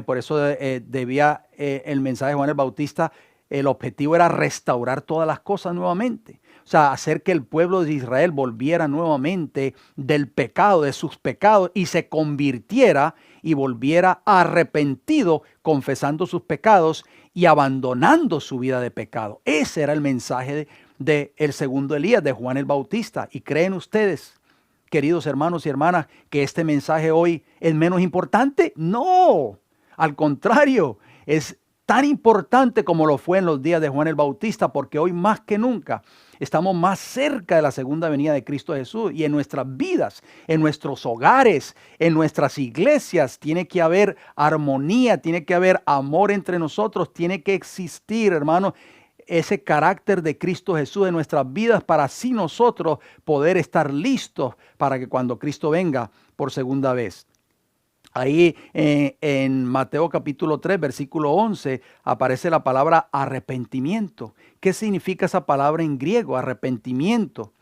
Por eso debía el mensaje de Juan el Bautista, el objetivo era restaurar todas las cosas nuevamente. O sea, hacer que el pueblo de Israel volviera nuevamente del pecado, de sus pecados, y se convirtiera y volviera arrepentido, confesando sus pecados y abandonando su vida de pecado. Ese era el mensaje del segundo Elías, de Juan el Bautista. ¿Y creen ustedes, queridos hermanos y hermanas, que este mensaje hoy es menos importante? No, al contrario, es tan importante como lo fue en los días de Juan el Bautista, porque hoy más que nunca estamos más cerca de la segunda venida de Cristo Jesús, y en nuestras vidas, en nuestros hogares, en nuestras iglesias, tiene que haber armonía, tiene que haber amor entre nosotros, tiene que existir, hermanos, ese carácter de Cristo Jesús en nuestras vidas, para así nosotros poder estar listos para que cuando Cristo venga por segunda vez. Ahí en Mateo capítulo 3, versículo 11, aparece la palabra arrepentimiento. ¿Qué significa esa palabra en griego, arrepentimiento?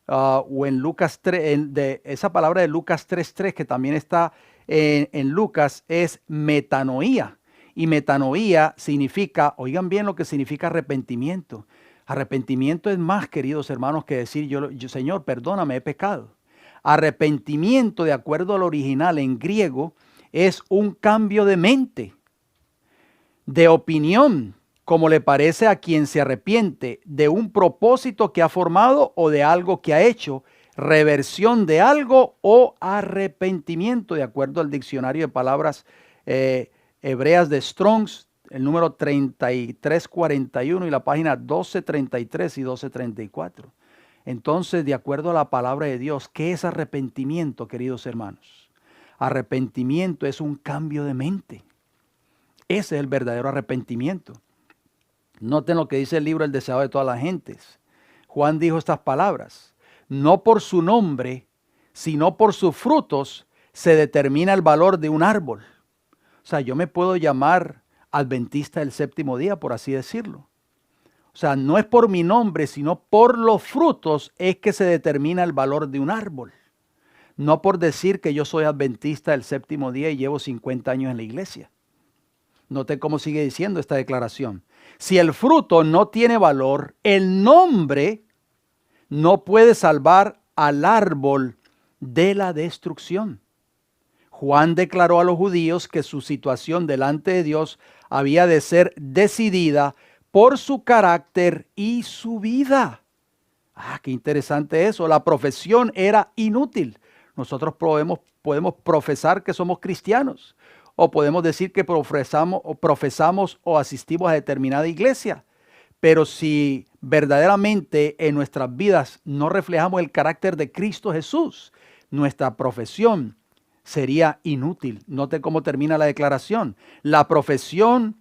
O en Lucas 3, esa palabra de Lucas 3:3, que también está en Lucas, es metanoía. Y metanoía significa, oigan bien lo que significa arrepentimiento. Arrepentimiento es más, queridos hermanos, que decir, Señor, perdóname, he pecado. Arrepentimiento, de acuerdo al original en griego, es un cambio de mente, de opinión, como le parece a quien se arrepiente, de un propósito que ha formado o de algo que ha hecho, reversión de algo o arrepentimiento, de acuerdo al diccionario de palabras hebreas de Strong's, el número 3341 y la página 1233 y 1234. Entonces, de acuerdo a la palabra de Dios, ¿qué es arrepentimiento, queridos hermanos? Arrepentimiento es un cambio de mente. Ese es el verdadero arrepentimiento. Noten lo que dice el libro El deseado de todas las gentes. Juan dijo estas palabras: no por su nombre, sino por sus frutos se determina el valor de un árbol. O sea, yo me puedo llamar adventista del séptimo día, por así decirlo. O sea, no es por mi nombre, sino por los frutos es que se determina el valor de un árbol. No por decir que yo soy adventista del séptimo día y llevo 50 años en la iglesia. Note cómo sigue diciendo esta declaración. Si el fruto no tiene valor, el nombre no puede salvar al árbol de la destrucción. Juan declaró a los judíos que su situación delante de Dios había de ser decidida por su carácter y su vida. Qué interesante eso. La profesión era inútil. Nosotros podemos profesar que somos cristianos, o podemos decir que profesamos o asistimos a determinada iglesia. Pero si verdaderamente en nuestras vidas no reflejamos el carácter de Cristo Jesús, nuestra profesión sería inútil. Note cómo termina la declaración. La profesión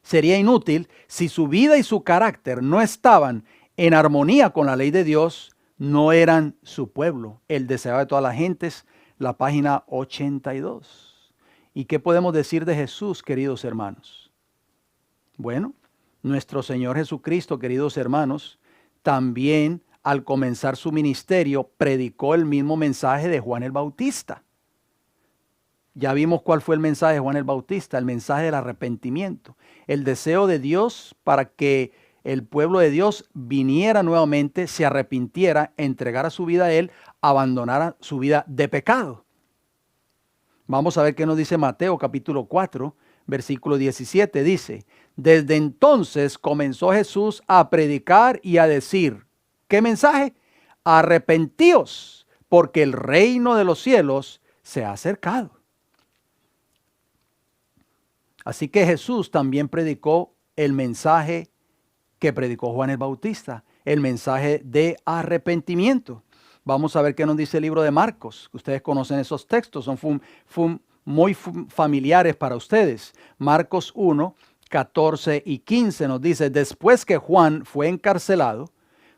sería inútil si su vida y su carácter no estaban en armonía con la ley de Dios, no eran su pueblo. El deseado de todas las gentes, la página 82. ¿Y qué podemos decir de Jesús, queridos hermanos? Bueno, nuestro Señor Jesucristo, queridos hermanos, también al comenzar su ministerio predicó el mismo mensaje de Juan el Bautista. Ya vimos cuál fue el mensaje de Juan el Bautista, el mensaje del arrepentimiento, el deseo de Dios para que el pueblo de Dios viniera nuevamente, se arrepintiera, entregara su vida a Él, abandonara su vida de pecado. Vamos a ver qué nos dice Mateo capítulo 4, versículo 17. Dice: desde entonces comenzó Jesús a predicar y a decir, ¿qué mensaje? Arrepentíos, porque el reino de los cielos se ha acercado. Así que Jesús también predicó el mensaje que predicó Juan el Bautista, el mensaje de arrepentimiento. Vamos a ver qué nos dice el libro de Marcos. Ustedes conocen esos textos, son muy familiares para ustedes. Marcos 1, 14 y 15 nos dice: después que Juan fue encarcelado,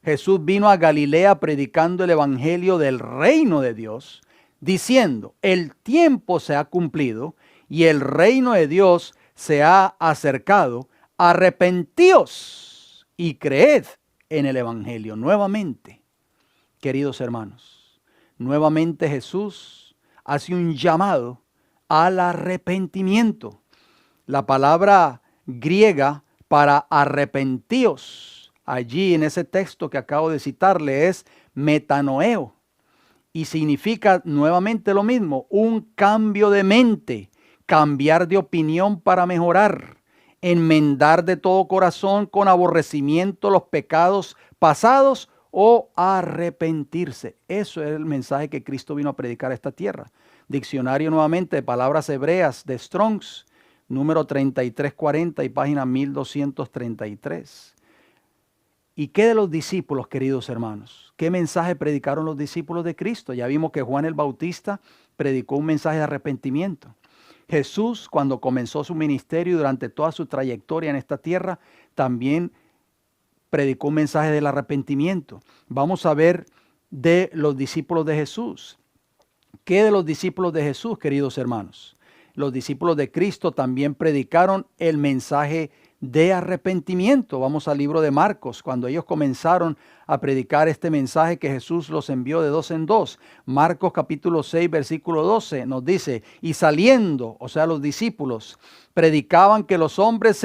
Jesús vino a Galilea predicando el evangelio del reino de Dios, diciendo: el tiempo se ha cumplido y el reino de Dios se ha acercado. Arrepentíos y creed en el evangelio. Nuevamente, queridos hermanos, nuevamente Jesús hace un llamado al arrepentimiento. La palabra griega para arrepentíos, allí en ese texto que acabo de citarle, es metanoeo. Y significa nuevamente lo mismo, un cambio de mente, cambiar de opinión para mejorar, enmendar de todo corazón con aborrecimiento los pecados pasados o arrepentirse. Eso es el mensaje que Cristo vino a predicar a esta tierra. Diccionario nuevamente de palabras hebreas de Strong's, número 3340 y página 1233. ¿Y qué de los discípulos, queridos hermanos? ¿Qué mensaje predicaron los discípulos de Cristo? Ya vimos que Juan el Bautista predicó un mensaje de arrepentimiento. Jesús, cuando comenzó su ministerio y durante toda su trayectoria en esta tierra, también predicó un mensaje del arrepentimiento. Vamos a ver de los discípulos de Jesús. ¿Qué de los discípulos de Jesús, queridos hermanos? Los discípulos de Cristo también predicaron el mensaje de arrepentimiento. Vamos al libro de Marcos, cuando ellos comenzaron a predicar este mensaje que Jesús los envió de dos en dos. Marcos capítulo 6, versículo 12 nos dice, y saliendo, o sea, los discípulos, predicaban que los hombres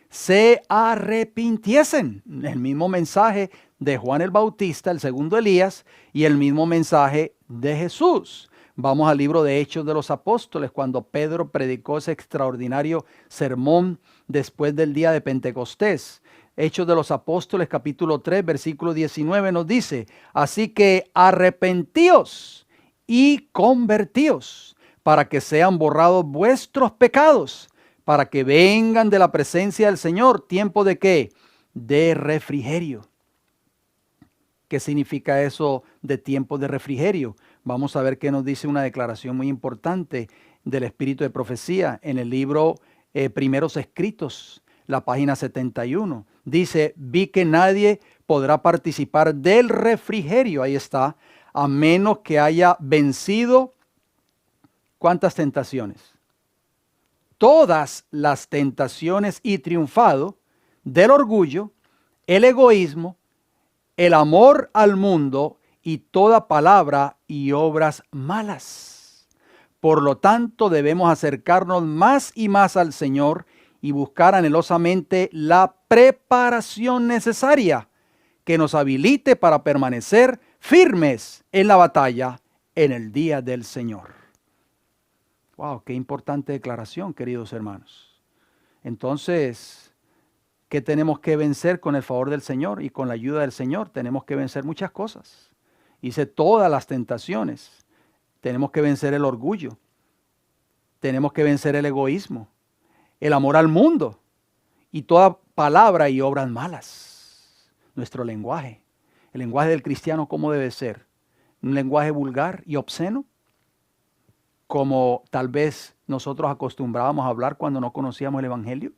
se arrepintiesen. El mismo mensaje de Juan el Bautista, el segundo Elías, y el mismo mensaje de Jesús. Vamos al libro de Hechos de los Apóstoles, cuando Pedro predicó ese extraordinario sermón después del día de Pentecostés. Hechos de los Apóstoles, capítulo 3, versículo 19 nos dice, así que arrepentíos y convertíos, para que sean borrados vuestros pecados, para que vengan de la presencia del Señor, tiempo de ¿qué? De refrigerio. ¿Qué significa eso de tiempo de refrigerio? Vamos a ver qué nos dice una declaración muy importante del Espíritu de Profecía en el libro Primeros Escritos, la página 71. Dice, vi que nadie podrá participar del refrigerio, ahí está, a menos que haya vencido, ¿cuántas tentaciones? Todas las tentaciones y triunfado del orgullo, el egoísmo, el amor al mundo y toda palabra y obras malas. Por lo tanto, debemos acercarnos más y más al Señor y buscar anhelosamente la preparación necesaria que nos habilite para permanecer firmes en la batalla en el día del Señor. Wow, qué importante declaración, queridos hermanos. Entonces, ¿qué tenemos que vencer con el favor del Señor y con la ayuda del Señor? Tenemos que vencer muchas cosas. Hice todas las tentaciones. Tenemos que vencer el orgullo. Tenemos que vencer el egoísmo, el amor al mundo y toda palabra y obras malas. Nuestro lenguaje, el lenguaje del cristiano, ¿cómo debe ser? ¿Un lenguaje vulgar y obsceno? Como tal vez nosotros acostumbrábamos a hablar cuando no conocíamos el Evangelio.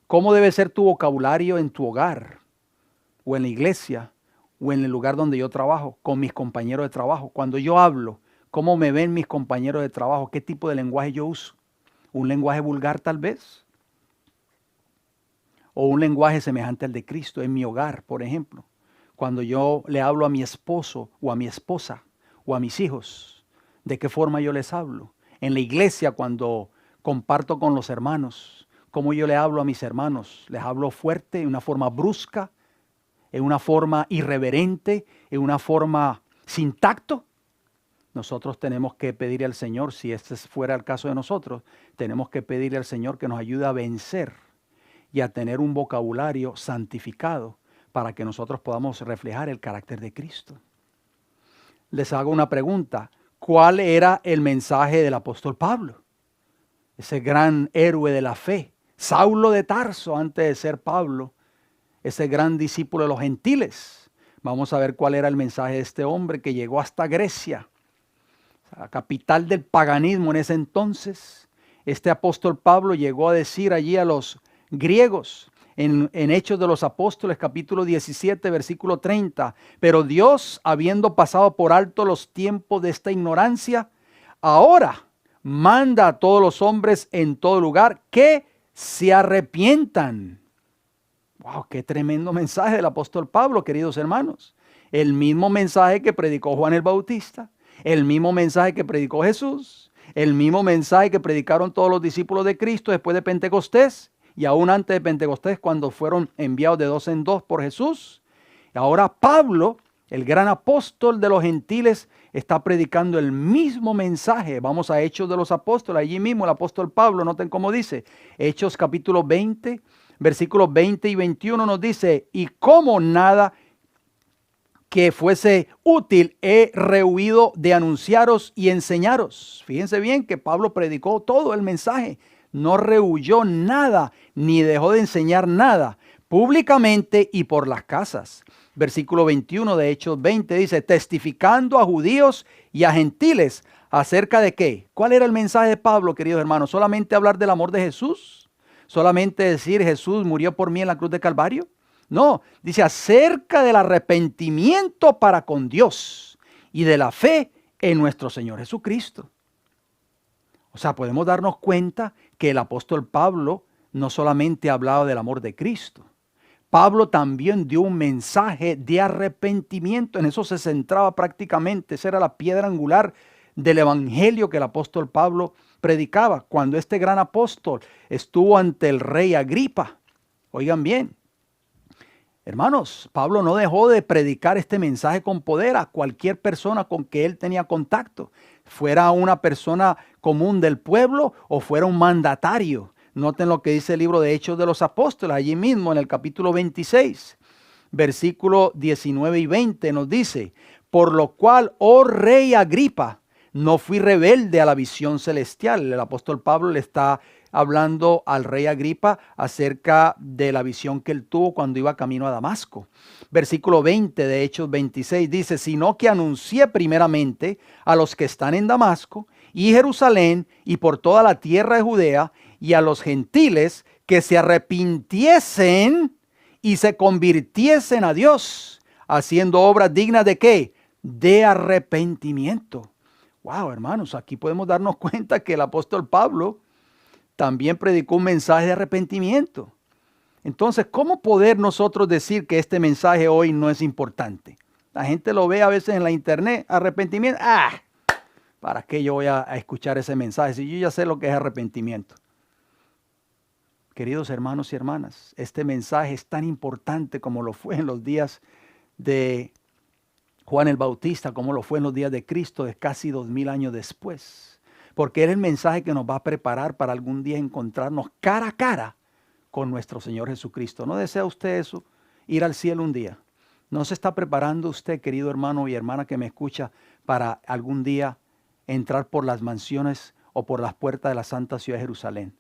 ¿Cómo debe ser tu vocabulario en tu hogar, o en la iglesia, o en el lugar donde yo trabajo, con mis compañeros de trabajo? Cuando yo hablo, ¿cómo me ven mis compañeros de trabajo? ¿Qué tipo de lenguaje yo uso? ¿Un lenguaje vulgar tal vez? ¿O un lenguaje semejante al de Cristo en mi hogar, por ejemplo? Cuando yo le hablo a mi esposo, o a mi esposa, o a mis hijos, ¿de qué forma yo les hablo? En la iglesia, cuando comparto con los hermanos, ¿cómo yo le hablo a mis hermanos? ¿Les hablo fuerte, en una forma brusca, en una forma irreverente, en una forma sin tacto? Nosotros tenemos que pedirle al Señor, si este fuera el caso de nosotros, tenemos que pedirle al Señor que nos ayude a vencer y a tener un vocabulario santificado para que nosotros podamos reflejar el carácter de Cristo. Les hago una pregunta. ¿Cuál era el mensaje del apóstol Pablo? Ese gran héroe de la fe, Saulo de Tarso, antes de ser Pablo, ese gran discípulo de los gentiles. Vamos a ver cuál era el mensaje de este hombre que llegó hasta Grecia, la capital del paganismo en ese entonces. Este apóstol Pablo llegó a decir allí a los griegos, en Hechos de los Apóstoles, capítulo 17, versículo 30. Pero Dios, habiendo pasado por alto los tiempos de esta ignorancia, ahora manda a todos los hombres en todo lugar que se arrepientan. ¡Wow! ¡Qué tremendo mensaje del apóstol Pablo, queridos hermanos! El mismo mensaje que predicó Juan el Bautista, el mismo mensaje que predicó Jesús, el mismo mensaje que predicaron todos los discípulos de Cristo después de Pentecostés. Y aún antes de Pentecostés, cuando fueron enviados de dos en dos por Jesús. Ahora Pablo, el gran apóstol de los gentiles, está predicando el mismo mensaje. Vamos a Hechos de los Apóstoles, allí mismo el apóstol Pablo, noten cómo dice. Hechos capítulo 20, versículos 20 y 21 nos dice, y como nada que fuese útil he rehuido de anunciaros y enseñaros. Fíjense bien que Pablo predicó todo el mensaje. No rehuyó nada, ni dejó de enseñar nada, públicamente y por las casas. Versículo 21 de Hechos 20 dice, testificando a judíos y a gentiles, ¿acerca de qué? ¿Cuál era el mensaje de Pablo, queridos hermanos? ¿Solamente hablar del amor de Jesús? ¿Solamente decir Jesús murió por mí en la cruz de Calvario? No, dice acerca del arrepentimiento para con Dios y de la fe en nuestro Señor Jesucristo. O sea, podemos darnos cuenta que el apóstol Pablo no solamente hablaba del amor de Cristo. Pablo también dio un mensaje de arrepentimiento. En eso se centraba prácticamente. Esa era la piedra angular del evangelio que el apóstol Pablo predicaba. Cuando este gran apóstol estuvo ante el rey Agripa. Oigan bien, hermanos, Pablo no dejó de predicar este mensaje con poder a cualquier persona con que él tenía contacto. Fuera una persona común del pueblo o fuera un mandatario. Noten lo que dice el libro de Hechos de los Apóstoles, allí mismo en el capítulo 26, versículo 19 y 20 nos dice: por lo cual, oh rey Agripa, no fui rebelde a la visión celestial. El apóstol Pablo le está hablando al rey Agripa acerca de la visión que él tuvo cuando iba camino a Damasco. Versículo 20 de Hechos 26 dice: sino que anuncié primeramente a los que están en Damasco y Jerusalén y por toda la tierra de Judea y a los gentiles que se arrepintiesen y se convirtiesen a Dios, haciendo obras dignas de ¿qué? De arrepentimiento. Wow, hermanos, aquí podemos darnos cuenta que el apóstol Pablo también predicó un mensaje de arrepentimiento. Entonces, ¿cómo poder nosotros decir que este mensaje hoy no es importante? La gente lo ve a veces en la internet, arrepentimiento. ¿Para qué yo voy a escuchar ese mensaje si yo ya sé lo que es arrepentimiento? Queridos hermanos y hermanas, este mensaje es tan importante como lo fue en los días de Juan el Bautista, como lo fue en los días de Cristo, de casi 2000 años después. Porque era el mensaje que nos va a preparar para algún día encontrarnos cara a cara con nuestro Señor Jesucristo. ¿No desea usted eso? Ir al cielo un día. ¿No se está preparando usted, querido hermano y hermana que me escucha, para algún día entrar por las mansiones o por las puertas de la santa ciudad de Jerusalén?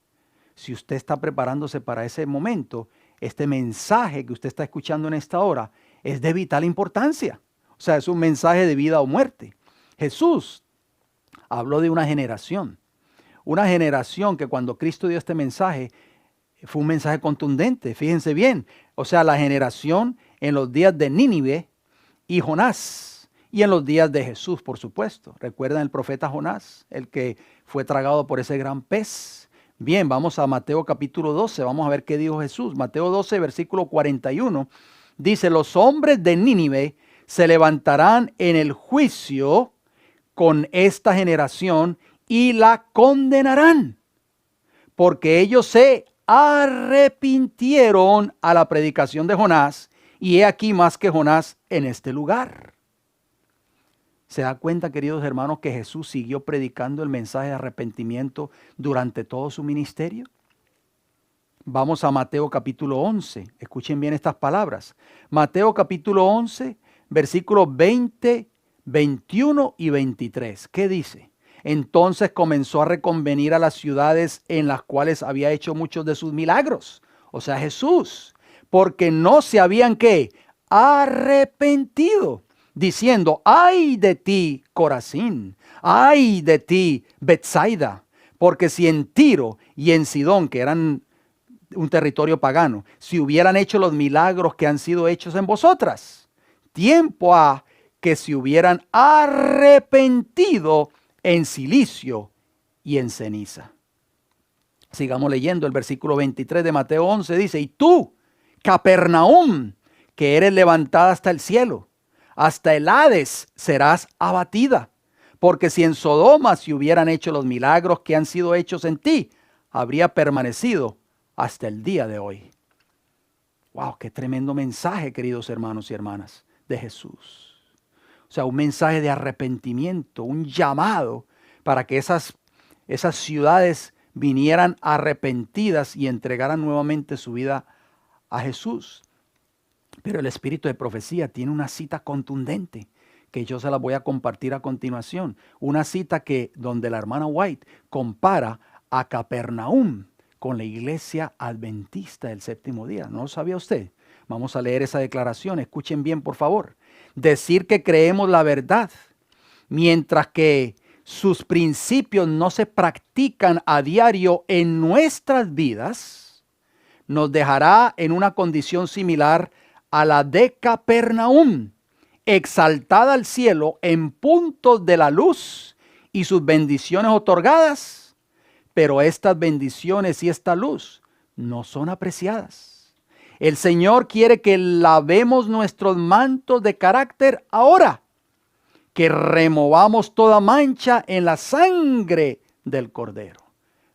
Si usted está preparándose para ese momento, este mensaje que usted está escuchando en esta hora es de vital importancia. O sea, es un mensaje de vida o muerte. Jesús habló de una generación que cuando Cristo dio este mensaje, fue un mensaje contundente. Fíjense bien, o sea, la generación en los días de Nínive y Jonás, y en los días de Jesús, por supuesto. ¿Recuerdan el profeta Jonás, el que fue tragado por ese gran pez? Bien, vamos a Mateo capítulo 12, vamos a ver qué dijo Jesús. Mateo 12, versículo 41, dice: los hombres de Nínive se levantarán en el juicio con esta generación y la condenarán, porque ellos se arrepintieron a la predicación de Jonás, y he aquí más que Jonás en este lugar. ¿Se da cuenta, queridos hermanos, que Jesús siguió predicando el mensaje de arrepentimiento durante todo su ministerio? Vamos a Mateo capítulo 11. Escuchen bien estas palabras. Mateo capítulo 11, versículos 20, 21 y 23. ¿Qué dice? Entonces comenzó a reconvenir a las ciudades en las cuales había hecho muchos de sus milagros. O sea, Jesús, porque no se habían ¿qué? Arrepentido, diciendo: ay de ti, Corazín, ay de ti, Betsaida, porque si en Tiro y en Sidón, que eran un territorio pagano, si hubieran hecho los milagros que han sido hechos en vosotras, tiempo ha que se hubieran arrepentido en cilicio y en ceniza. Sigamos leyendo el versículo 23 de Mateo 11, dice: y tú, Capernaum, que eres levantada hasta el cielo, hasta el Hades serás abatida, porque si en Sodoma se hubieran hecho los milagros que han sido hechos en ti, habría permanecido hasta el día de hoy. Wow, qué tremendo mensaje, queridos hermanos y hermanas, de Jesús. O sea, un mensaje de arrepentimiento, un llamado para que esas ciudades vinieran arrepentidas y entregaran nuevamente su vida a Jesús. Pero el espíritu de profecía tiene una cita contundente que yo se la voy a compartir a continuación. Una cita donde la hermana White compara a Capernaum con la iglesia adventista del séptimo día. ¿No lo sabía usted? Vamos a leer esa declaración. Escuchen bien, por favor. Decir que creemos la verdad, mientras que sus principios no se practican a diario en nuestras vidas, nos dejará en una condición similar a la de Capernaum, exaltada al cielo en puntos de la luz y sus bendiciones otorgadas, pero estas bendiciones y esta luz no son apreciadas. El Señor quiere que lavemos nuestros mantos de carácter ahora, que removamos toda mancha en la sangre del Cordero.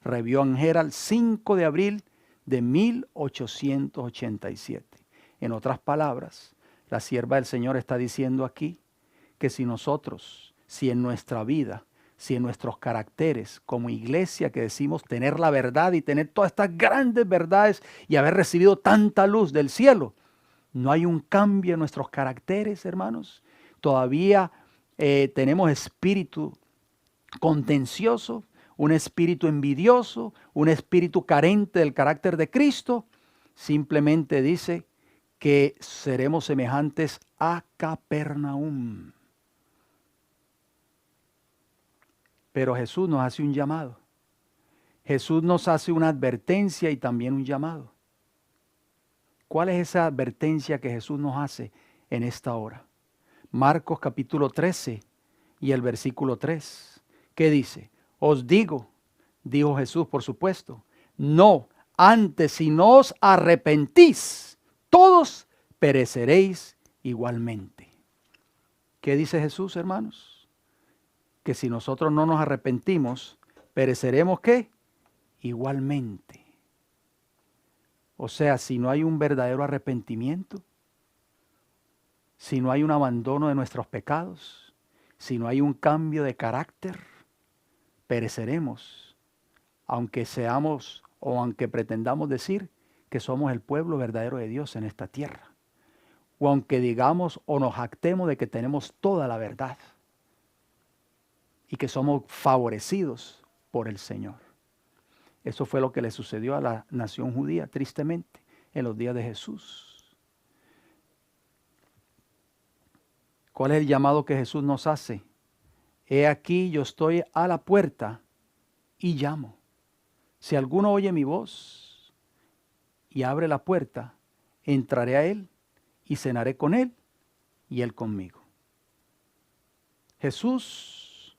Review and Herald, 5 de abril de 1887. En otras palabras, la sierva del Señor está diciendo aquí que si nosotros, si en nuestra vida, si en nuestros caracteres como iglesia que decimos tener la verdad y tener todas estas grandes verdades y haber recibido tanta luz del cielo, no hay un cambio en nuestros caracteres, hermanos, todavía tenemos espíritu contencioso, un espíritu envidioso, un espíritu carente del carácter de Cristo, simplemente dice que seremos semejantes a Capernaum. Pero Jesús nos hace un llamado. Jesús nos hace una advertencia y también un llamado. ¿Cuál es esa advertencia que Jesús nos hace en esta hora? Marcos capítulo 13 y el versículo 3. ¿Qué dice? Os digo, dijo Jesús por supuesto, no, antes si no os arrepentís, todos pereceréis igualmente. ¿Qué dice Jesús, hermanos? Que si nosotros no nos arrepentimos, pereceremos ¿qué? Igualmente. O sea, si no hay un verdadero arrepentimiento, si no hay un abandono de nuestros pecados, si no hay un cambio de carácter, pereceremos, aunque seamos o aunque pretendamos decir que somos el pueblo verdadero de Dios en esta tierra, o aunque digamos o nos jactemos de que tenemos toda la verdad y que somos favorecidos por el Señor. Eso fue lo que le sucedió a la nación judía, tristemente, en los días de Jesús. ¿Cuál es el llamado que Jesús nos hace? He aquí, yo estoy a la puerta y llamo. Si alguno oye mi voz y abre la puerta, entraré a él y cenaré con él y él conmigo. Jesús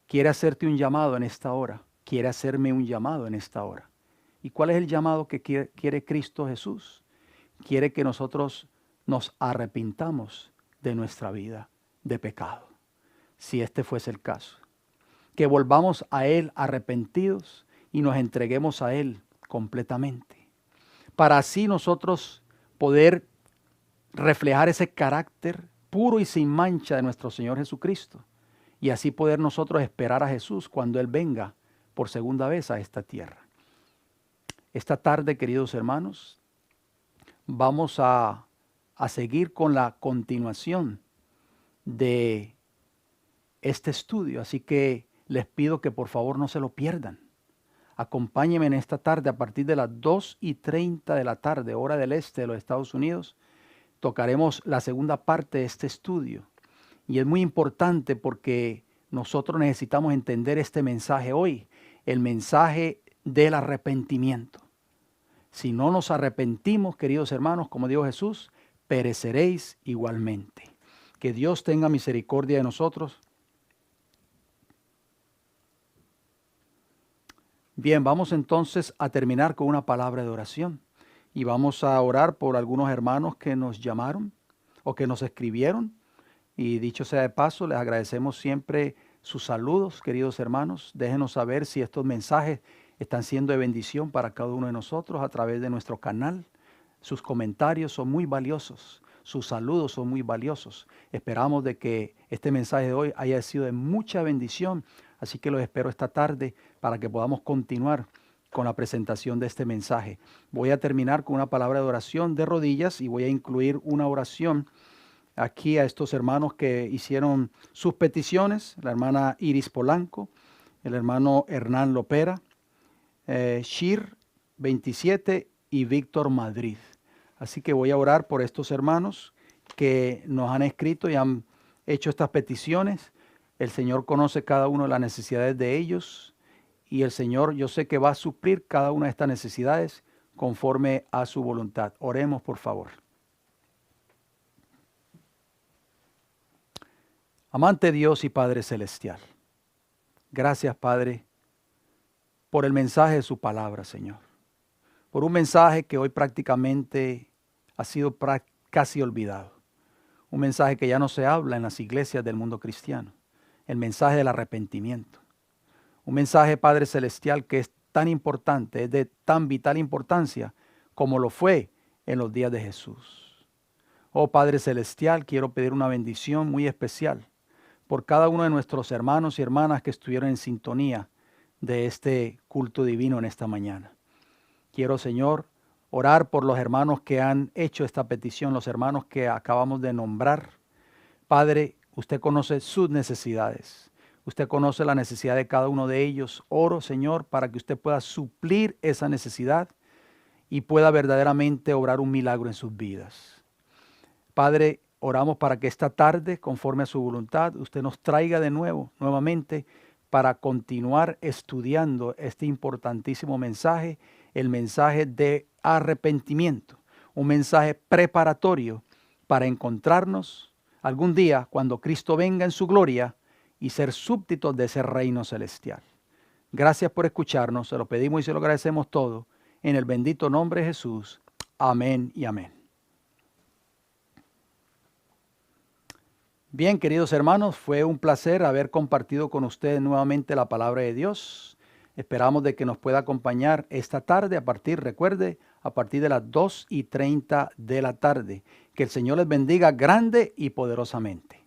quiere hacerte un llamado en esta hora. Quiere hacerme un llamado en esta hora. ¿Y cuál es el llamado que quiere Cristo Jesús? Quiere que nosotros nos arrepintamos de nuestra vida de pecado, si este fuese el caso. Que volvamos a Él arrepentidos y nos entreguemos a Él completamente. Para así nosotros poder reflejar ese carácter puro y sin mancha de nuestro Señor Jesucristo. Y así poder nosotros esperar a Jesús cuando Él venga por segunda vez a esta tierra. Esta tarde, queridos hermanos, vamos a seguir con la continuación de este estudio. Así que les pido que por favor no se lo pierdan. Acompáñenme en esta tarde a partir de las 2:30 de la tarde, hora del este de los Estados Unidos. Tocaremos la segunda parte de este estudio. Y es muy importante porque nosotros necesitamos entender este mensaje hoy, el mensaje del arrepentimiento. Si no nos arrepentimos, queridos hermanos, como dijo Jesús, pereceréis igualmente. Que Dios tenga misericordia de nosotros. Bien, vamos entonces a terminar con una palabra de oración. Y vamos a orar por algunos hermanos que nos llamaron o que nos escribieron. Y dicho sea de paso, les agradecemos siempre sus saludos, queridos hermanos. Déjenos saber si estos mensajes están siendo de bendición para cada uno de nosotros a través de nuestro canal. Sus comentarios son muy valiosos, sus saludos son muy valiosos. Esperamos de que este mensaje de hoy haya sido de mucha bendición. Así que los espero esta tarde para que podamos continuar con la presentación de este mensaje. Voy a terminar con una palabra de oración de rodillas y voy a incluir una oración aquí a estos hermanos que hicieron sus peticiones, la hermana Iris Polanco, el hermano Hernán Lopera, Shir 27 y Víctor Madrid. Así que voy a orar por estos hermanos que nos han escrito y han hecho estas peticiones. El Señor conoce cada una de las necesidades de ellos y el Señor, yo sé que va a suplir cada una de estas necesidades conforme a su voluntad. Oremos, por favor. Amante Dios y Padre Celestial, gracias, Padre, por el mensaje de su palabra, Señor. por un mensaje que hoy prácticamente ha sido casi olvidado. Un mensaje que ya no se habla en las iglesias del mundo cristiano. El mensaje del arrepentimiento. Un mensaje, Padre Celestial, que es tan importante, es de tan vital importancia como lo fue en los días de Jesús. Oh Padre Celestial, quiero pedir una bendición muy especial por cada uno de nuestros hermanos y hermanas que estuvieron en sintonía de este culto divino en esta mañana. Quiero, Señor, orar por los hermanos que han hecho esta petición, los hermanos que acabamos de nombrar. Padre, usted conoce sus necesidades. Usted conoce la necesidad de cada uno de ellos. Oro, Señor, para que usted pueda suplir esa necesidad y pueda verdaderamente obrar un milagro en sus vidas. Padre, oramos para que esta tarde, conforme a su voluntad, usted nos traiga nuevamente, para continuar estudiando este importantísimo mensaje, el mensaje de arrepentimiento, un mensaje preparatorio para encontrarnos algún día cuando Cristo venga en su gloria y ser súbditos de ese reino celestial. Gracias por escucharnos, se lo pedimos y se lo agradecemos todo, en el bendito nombre de Jesús. Amén y amén. Bien, queridos hermanos, fue un placer haber compartido con ustedes nuevamente la palabra de Dios. Esperamos de que nos pueda acompañar esta tarde recuerde, a partir de las 2:30 de la tarde. Que el Señor les bendiga grande y poderosamente.